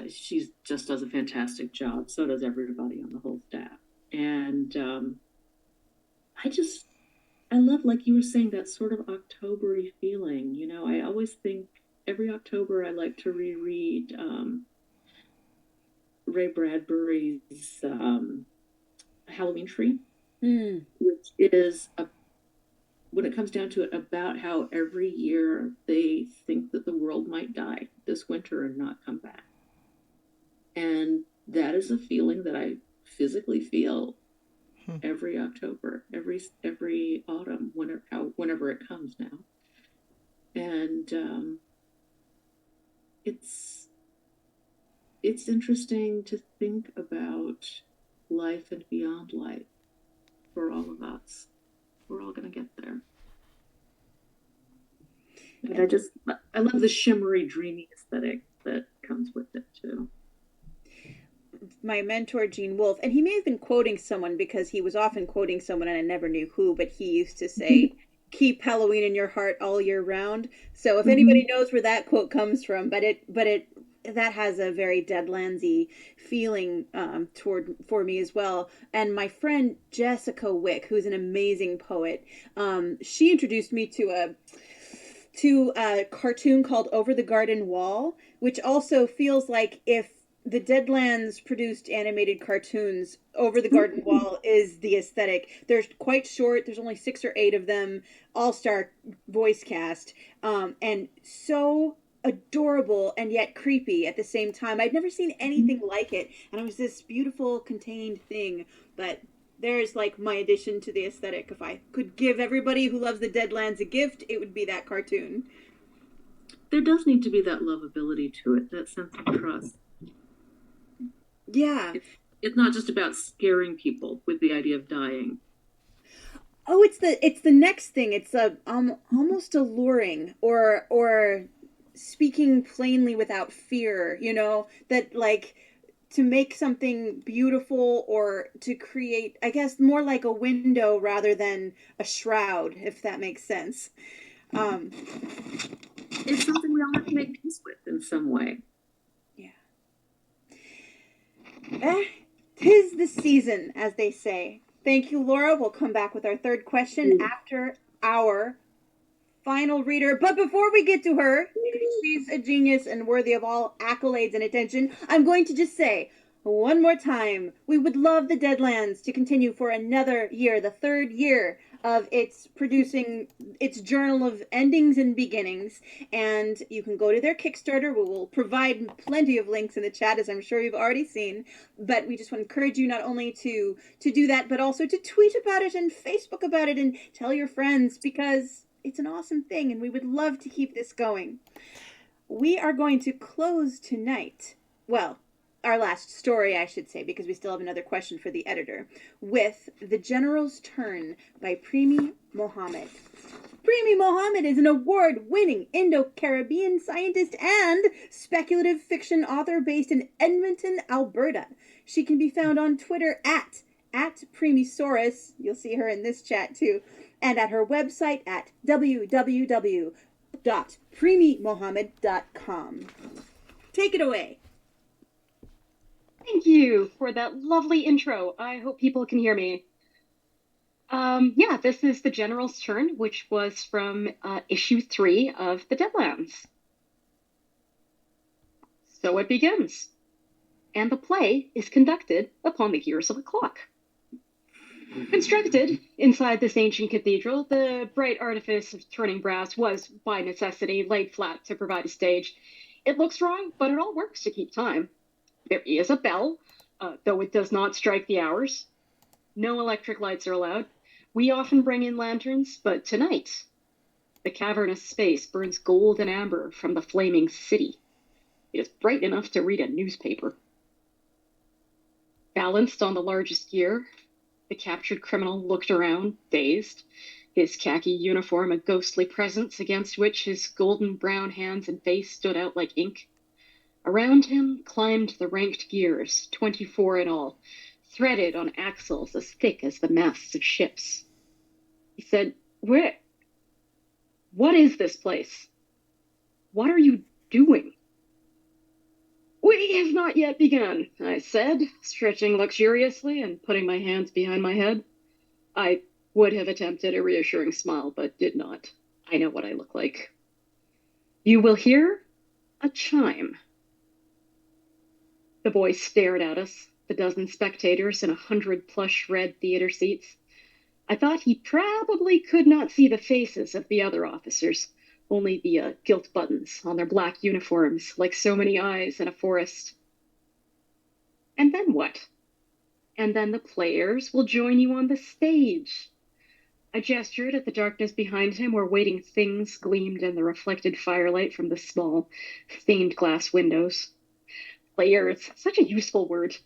she just does a fantastic job. So does everybody on the whole staff. And I love, like you were saying, that sort of October-y feeling. You know, I always think every October I like to reread Ray Bradbury's Halloween Tree, which is, when it comes down to it, about how every year they think that the world might die this winter and not come back. And that is a feeling that I physically feel every October, every autumn, whenever it comes now. And it's interesting to think about life and beyond life for all of us. We're all going to get there. But I love the shimmery, dreamy aesthetic that comes with it too. My mentor, Gene Wolfe, and he may have been quoting someone, because he was often quoting someone and I never knew who, but he used to say, keep Halloween in your heart all year round. So if anybody knows where that quote comes from, but that has a very Deadlandsy feeling for me as well. And my friend Jessica Wick, who's an amazing poet, she introduced me to a cartoon called Over the Garden Wall, which also feels like if the Deadlands produced animated cartoons, Over the Garden Wall is the aesthetic. They're quite short. There's only 6 or 8 of them, all-star voice cast, and so adorable and yet creepy at the same time. I'd never seen anything like it, and it was this beautiful, contained thing. But there's like my addition to the aesthetic. If I could give everybody who loves the Deadlands a gift, it would be that cartoon. There does need to be that lovability to it, that sense of trust. Yeah. It's not just about scaring people with the idea of dying. Oh, it's the next thing. It's almost alluring, or speaking plainly without fear, you know, that like to make something beautiful, or to create, I guess, more like a window rather than a shroud, if that makes sense. It's something we all have to make peace with in some way. Tis the season, as they say. Thank you, Laura. We'll come back with our third question after our final reader. But before we get to her, she's a genius and worthy of all accolades and attention, I'm going to just say one more time, we would love the Deadlands to continue for another year, the 3rd year of its producing its journal of endings and beginnings. And you can go to their Kickstarter. We will provide plenty of links in the chat, as I'm sure you've already seen. But we just want to encourage you not only to do that, but also to tweet about it and Facebook about it and tell your friends, because it's an awesome thing and we would love to keep this going. We are going to close tonight, well, our last story, I should say, because we still have another question for the editor, with The General's Turn by Premi Mohammed. Premi Mohammed is an award-winning Indo-Caribbean scientist and speculative fiction author based in Edmonton, Alberta. She can be found on Twitter at Premisaurus. You'll see her in this chat too. And at her website at www.premimohammed.com. Take it away. Thank you for that lovely intro. I hope people can hear me. Yeah, this is the General's turn, which was from issue 3 of the Deadlands. So it begins, and the play is conducted upon the gears of a clock. Constructed inside this ancient cathedral, the bright artifice of turning brass was, by necessity, laid flat to provide a stage. It looks wrong, but it all works to keep time. There is a bell, though it does not strike the hours. No electric lights are allowed. We often bring in lanterns, but tonight, the cavernous space burns gold and amber from the flaming city. It is bright enough to read a newspaper. Balanced on the largest gear, the captured criminal looked around, dazed, his khaki uniform a ghostly presence against which his golden brown hands and face stood out like ink. Around him climbed the ranked gears, 24 in all, threaded on axles as thick as the masts of ships. He said, What is this place? What are you doing? We have not yet begun, I said, stretching luxuriously and putting my hands behind my head. I would have attempted a reassuring smile, but did not. I know what I look like. You will hear a chime. The boy stared at us, the dozen spectators in 100 plush red theater seats. I thought he probably could not see the faces of the other officers, only the gilt buttons on their black uniforms, like so many eyes in a forest. And then what? And then the players will join you on the stage. I gestured at the darkness behind him where waiting things gleamed in the reflected firelight from the small, stained glass windows. Players, such a useful word.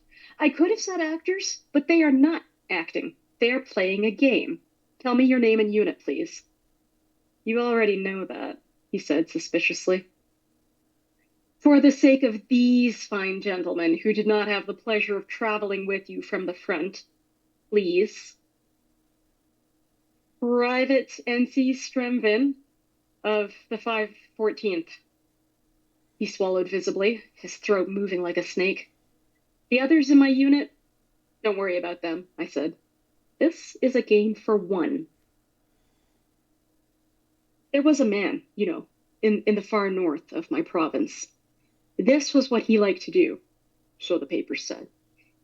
I could have said actors, but they are not acting. They are playing a game. Tell me your name and unit, please. You already know that, he said suspiciously. For the sake of these fine gentlemen who did not have the pleasure of traveling with you from the front, please. Private N.C. Stremvin of the 514th. He swallowed visibly, his throat moving like a snake. The others in my unit? Don't worry about them, I said. This is a game for one. There was a man, in the far north of my province. This was what he liked to do, so the papers said.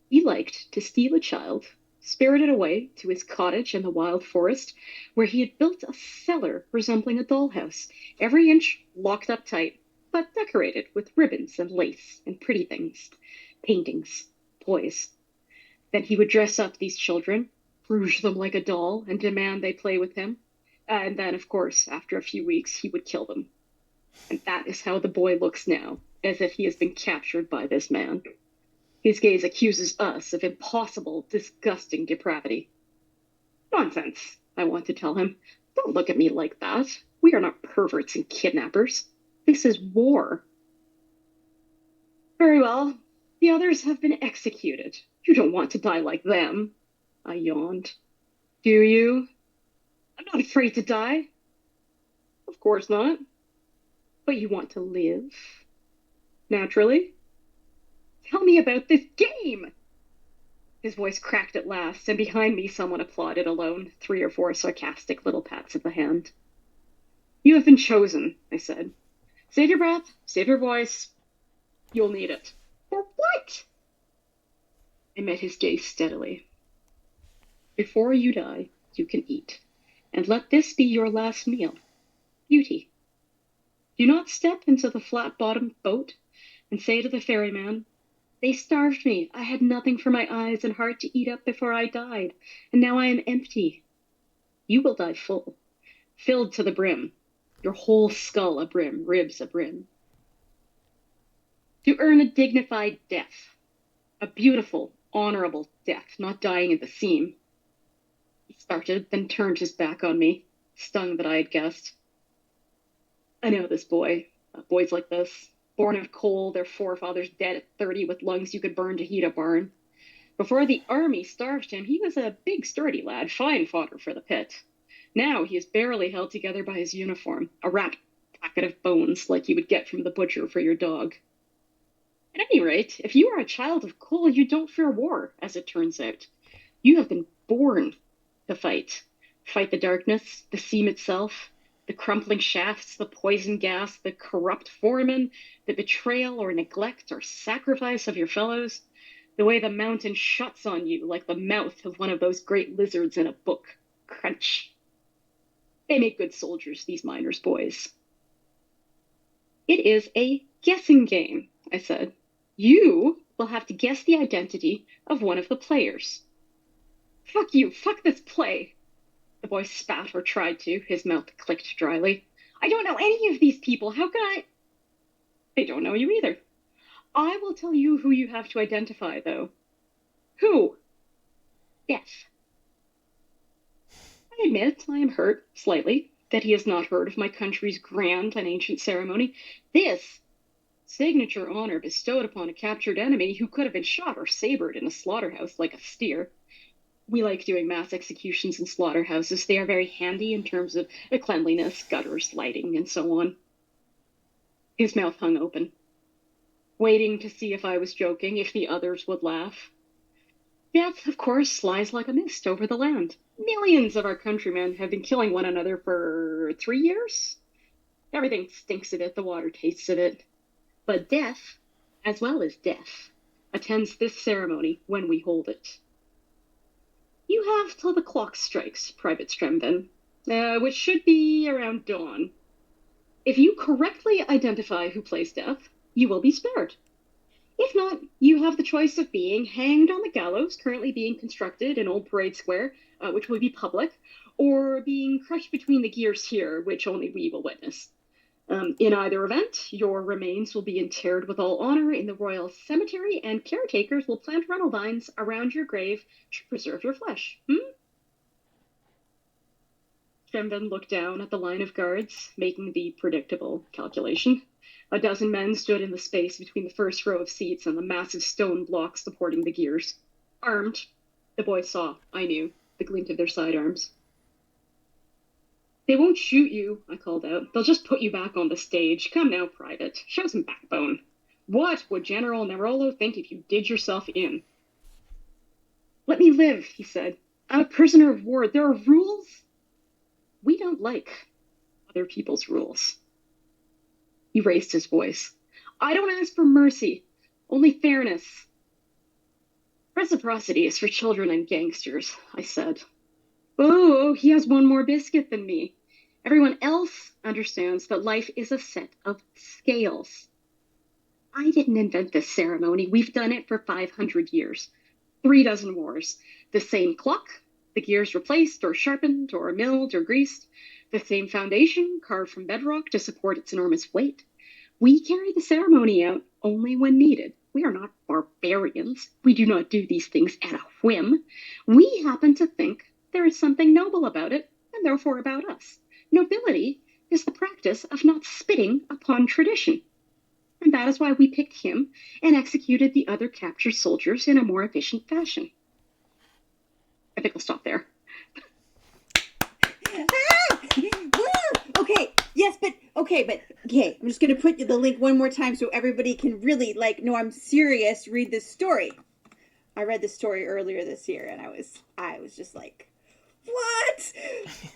He liked to steal a child, spirit it away to his cottage in the wild forest, where he had built a cellar resembling a dollhouse, every inch locked up tight, but decorated with ribbons and lace and pretty things, paintings, toys. Then he would dress up these children, rouge them like a doll, and demand they play with him. And then, of course, after a few weeks, he would kill them. And that is how the boy looks now, as if he has been captured by this man. His gaze accuses us of impossible, disgusting depravity. Nonsense, I want to tell him. Don't look at me like that. We are not perverts and kidnappers. This is war. Very well. The others have been executed. You don't want to die like them. I yawned. Do you? I'm not afraid to die. Of course not. But you want to live? Naturally. Tell me about this game! His voice cracked at last, and behind me someone applauded alone, 3 or 4 sarcastic little pats of the hand. You have been chosen, I said. Save your breath, save your voice. You'll need it. For what? I met his gaze steadily. Before you die, you can eat. And let this be your last meal. Beauty. Do not step into the flat-bottomed boat and say to the ferryman, they starved me. I had nothing for my eyes and heart to eat up before I died, and now I am empty. You will die full, filled to the brim, your whole skull abrim, ribs abrim. To earn a dignified death, a beautiful, honorable death, not dying at the seam. He started, then turned his back on me, stung that I had guessed. I know this boy, boys like this, born of coal, their forefathers dead at 30 with lungs you could burn to heat a barn. Before the army starved him, he was a big, sturdy lad, fine fodder for the pit. Now he is barely held together by his uniform, a wrapped packet of bones like you would get from the butcher for your dog. At any rate, if you are a child of coal, you don't fear war, as it turns out. You have been born To fight. Fight the darkness, the seam itself, the crumpling shafts, the poison gas, the corrupt foreman, the betrayal or neglect or sacrifice of your fellows, the way the mountain shuts on you like the mouth of one of those great lizards in a book. Crunch. They make good soldiers, these miners' boys. It is a guessing game, I said. You will have to guess the identity of one of the players. Fuck you, fuck this play. The boy spat or tried to, his mouth clicked dryly. I don't know any of these people. How can I? They don't know you either. I will tell you who you have to identify, though. Who? Death. I admit I am hurt, slightly, that he has not heard of my country's grand and ancient ceremony. This signature honor bestowed upon a captured enemy who could have been shot or sabred in a slaughterhouse like a steer. We like doing mass executions in slaughterhouses. They are very handy in terms of cleanliness, gutters, lighting, and so on. His mouth hung open, waiting to see if I was joking, if the others would laugh. Death, of course, lies like a mist over the land. Millions of our countrymen have been killing one another for 3 years. Everything stinks of it, the water tastes of it. But death, as well as death, attends this ceremony when we hold it. You have till the clock strikes, Private Stremben, which should be around dawn. If you correctly identify who plays death, you will be spared. If not, you have the choice of being hanged on the gallows currently being constructed in Old Parade Square, which will be public, or being crushed between the gears here, which only we will witness. In either event, your remains will be interred with all honor in the Royal Cemetery, and caretakers will plant rental vines around your grave to preserve your flesh. Stremben looked down at the line of guards, making the predictable calculation. A dozen men stood in the space between the first row of seats and the massive stone blocks supporting the gears. Armed. The boy saw, I knew, the glint of their sidearms. They won't shoot you, I called out. They'll just put you back on the stage. Come now, Private. Show some backbone. What would General Nerolo think if you did yourself in? Let me live, he said. I'm a prisoner of war. There are rules we don't like. Other people's rules. He raised his voice. I don't ask for mercy, only fairness. Reciprocity is for children and gangsters, I said. Oh, he has one more biscuit than me. Everyone else understands that life is a set of scales. I didn't invent this ceremony. We've done it for 500 years. 3 dozen wars. The same clock, the gears replaced or sharpened or milled or greased. The same foundation carved from bedrock to support its enormous weight. We carry the ceremony out only when needed. We are not barbarians. We do not do these things at a whim. We happen to think there is something noble about it, and therefore about us. Nobility is the practice of not spitting upon tradition. And that is why we picked him and executed the other captured soldiers in a more efficient fashion. I think we'll stop there. Okay, yes, but I'm just going to put the link one more time so everybody can really, no, I'm serious, read this story. I read this story earlier this year, and I was just like, what?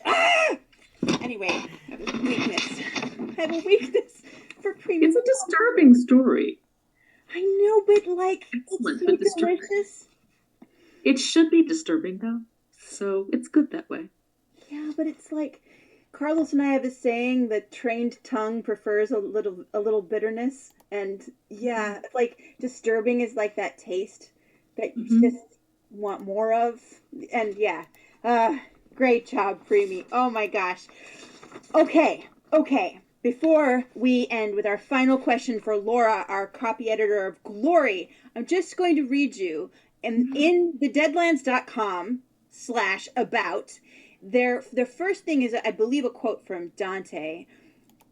Ah! Anyway, I have a weakness. I have a weakness for premium. It's a disturbing story. I know, but Excellent, it's so but disturbing. delicious. It should be disturbing, though, so it's good that way. Yeah, but it's Carlos and I have a saying: the trained tongue prefers a little bitterness, and yeah, disturbing is like that taste that you just want more of, and yeah, great job, Preemie. Oh my gosh. Okay. Before we end with our final question for Laura, our copy editor of Glory, I'm just going to read you in the Deadlands.com/about. Their first thing is, I believe, a quote from Dante.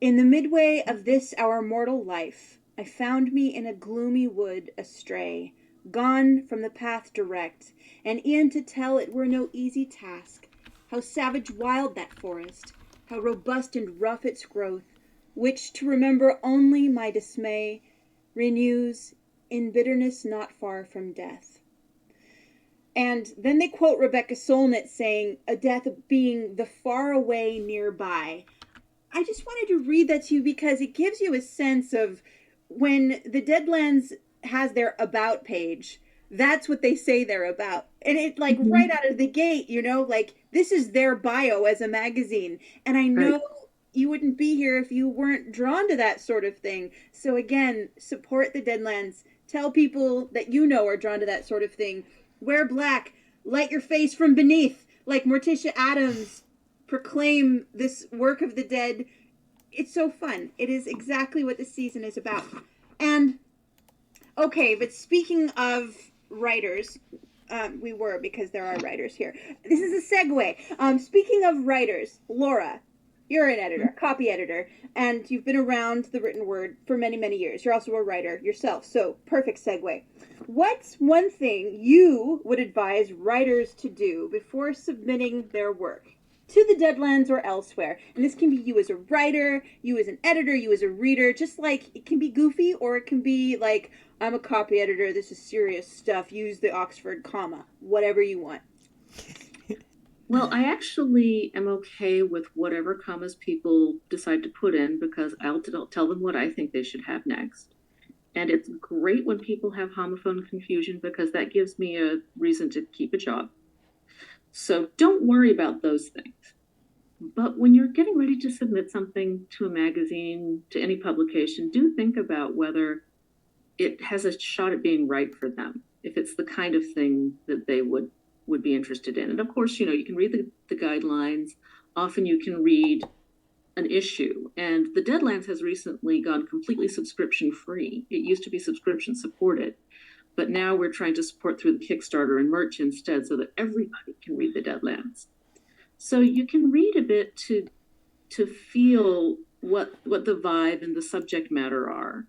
In the midway of this our mortal life, I found me in a gloomy wood astray, gone from the path direct, and e'en to tell it were no easy task. How savage wild that forest, how robust and rough its growth, which to remember only my dismay renews in bitterness not far from death. And then they quote Rebecca Solnit saying, a death being the far away nearby. I just wanted to read that to you because it gives you a sense of when the Deadlands has their about page, that's what they say they're about. And it like right out of the gate, you know, like this is their bio as a magazine. And I know you wouldn't be here if you weren't drawn to that sort of thing. So again, support the Deadlands. Tell people that you know are drawn to that sort of thing. Wear black, light your face from beneath, like Morticia Adams. Proclaim this work of the dead. It's so fun. It is exactly what this season is about. And okay, but speaking of writers, we were because there are writers here. This is a segue. Speaking of writers, Laura, you're an editor, copy editor, and you've been around the written word for many, many years. You're also a writer yourself, so perfect segue. What's one thing you would advise writers to do before submitting their work to the Deadlands or elsewhere? And this can be you as a writer, you as an editor, you as a reader. Just like it can be goofy, or it can be like, I'm a copy editor, this is serious stuff, use the Oxford comma, whatever you want. Well, I actually am okay with whatever commas people decide to put in because I'll tell them what I think they should have next. And it's great when people have homophone confusion because that gives me a reason to keep a job. So don't worry about those things. But when you're getting ready to submit something to a magazine, to any publication, do think about whether it has a shot at being right for them, if it's the kind of thing that they would be interested in. And of course, you know, you can read the guidelines. Often you can read an issue. And the Deadlands has recently gone completely subscription free. It used to be subscription supported, but now we're trying to support through the Kickstarter and merch instead so that everybody can read the Deadlands. So you can read a bit to feel what the vibe and the subject matter are.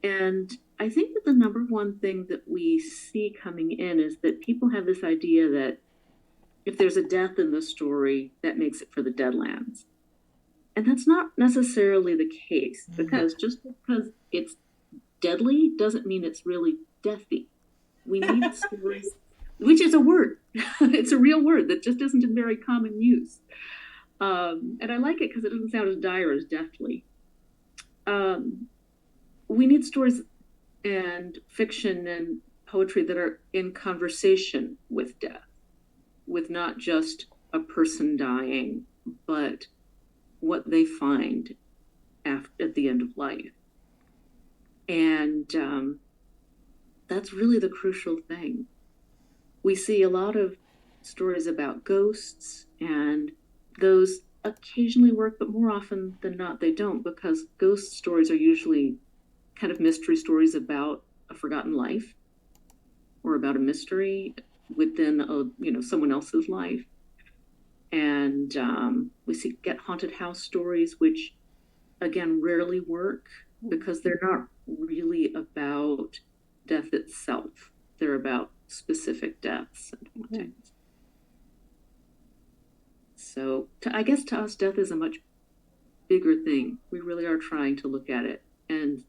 And I think that the number one thing that we see coming in is that people have this idea that if there's a death in the story, that makes it for the Deadlands. And that's not necessarily the case, because just because it's deadly doesn't mean it's really deathy. We need stories, which is a word. It's a real word that just isn't in very common use. And I like it because it doesn't sound as dire as deathly. We need stories and fiction and poetry that are in conversation with death, with not just a person dying, but what they find at the end of life. And that's really the crucial thing. We see a lot of stories about ghosts, and those occasionally work, but more often than not, they don't, because ghost stories are usually kind of mystery stories about a forgotten life or about a mystery within someone else's life. And we get haunted house stories, which again rarely work because they're not really about death itself. They're about specific deaths and hauntings. So I guess to us, death is a much bigger thing. We really are trying to look at it, and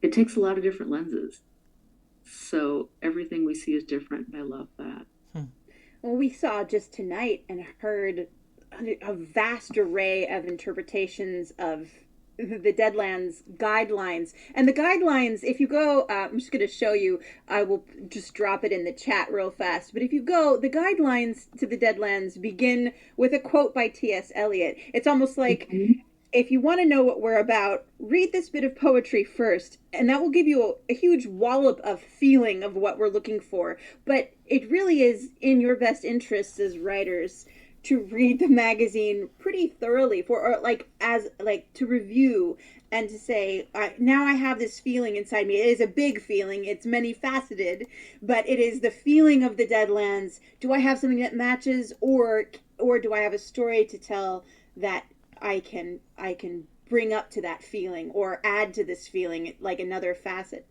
it takes a lot of different lenses. So everything we see is different, and I love that. Well, we saw just tonight and heard a vast array of interpretations of the Deadlands guidelines. And the guidelines, if you go, I'm just going to show you, I will just drop it in the chat real fast. But if you go, the guidelines to the Deadlands begin with a quote by C.S.E. It's almost like, if you want to know what we're about, read this bit of poetry first, and that will give you a huge wallop of feeling of what we're looking for. But it really is in your best interests as writers to read the magazine pretty thoroughly to review and to say, now I have this feeling inside me. It is a big feeling. It's many faceted, but it is the feeling of the Deadlands. Do I have something that matches, or do I have a story to tell that I can bring up to that feeling or add to this feeling like another facet?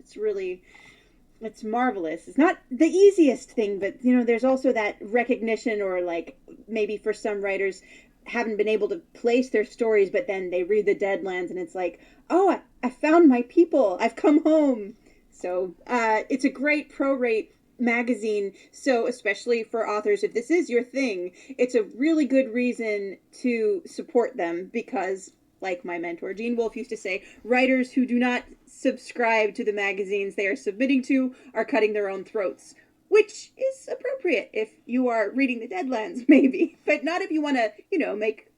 It's marvelous. It's not the easiest thing, but there's also that recognition, or like maybe for some writers haven't been able to place their stories, but then they read the Deadlands and it's like, oh, I found my people. I've come home. So it's a great prorate magazine. So especially for authors, if this is your thing, it's a really good reason to support them because, like my mentor Gene Wolfe used to say, writers who do not subscribe to the magazines they are submitting to are cutting their own throats, which is appropriate if you are reading the Deadlands, maybe, but not if you want to, make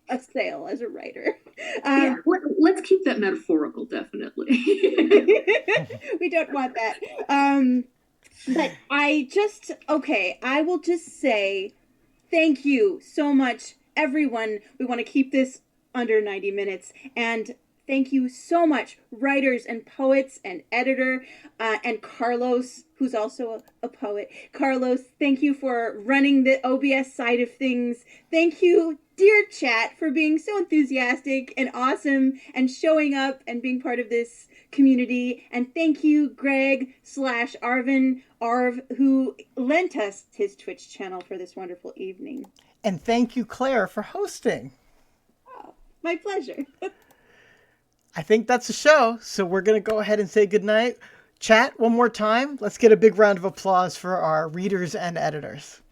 a sale as a writer. Yeah, let's keep that metaphorical, definitely. We don't want that. But I will just say thank you so much, everyone. We want to keep this under 90 minutes. And thank you so much, writers and poets and editor, and Carlos, who's also a poet. Carlos, thank you for running the OBS side of things. Thank you, dear chat, for being so enthusiastic and awesome and showing up and being part of this community. And thank you, Greg/Arvin, who lent us his Twitch channel for this wonderful evening. And thank you, Claire, for hosting. Oh, my pleasure. I think that's the show, so we're going to go ahead and say goodnight. Chat, one more time. Let's get a big round of applause for our readers and editors.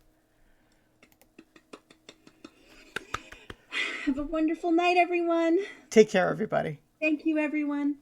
Have a wonderful night, everyone. Take care, everybody. Thank you, everyone.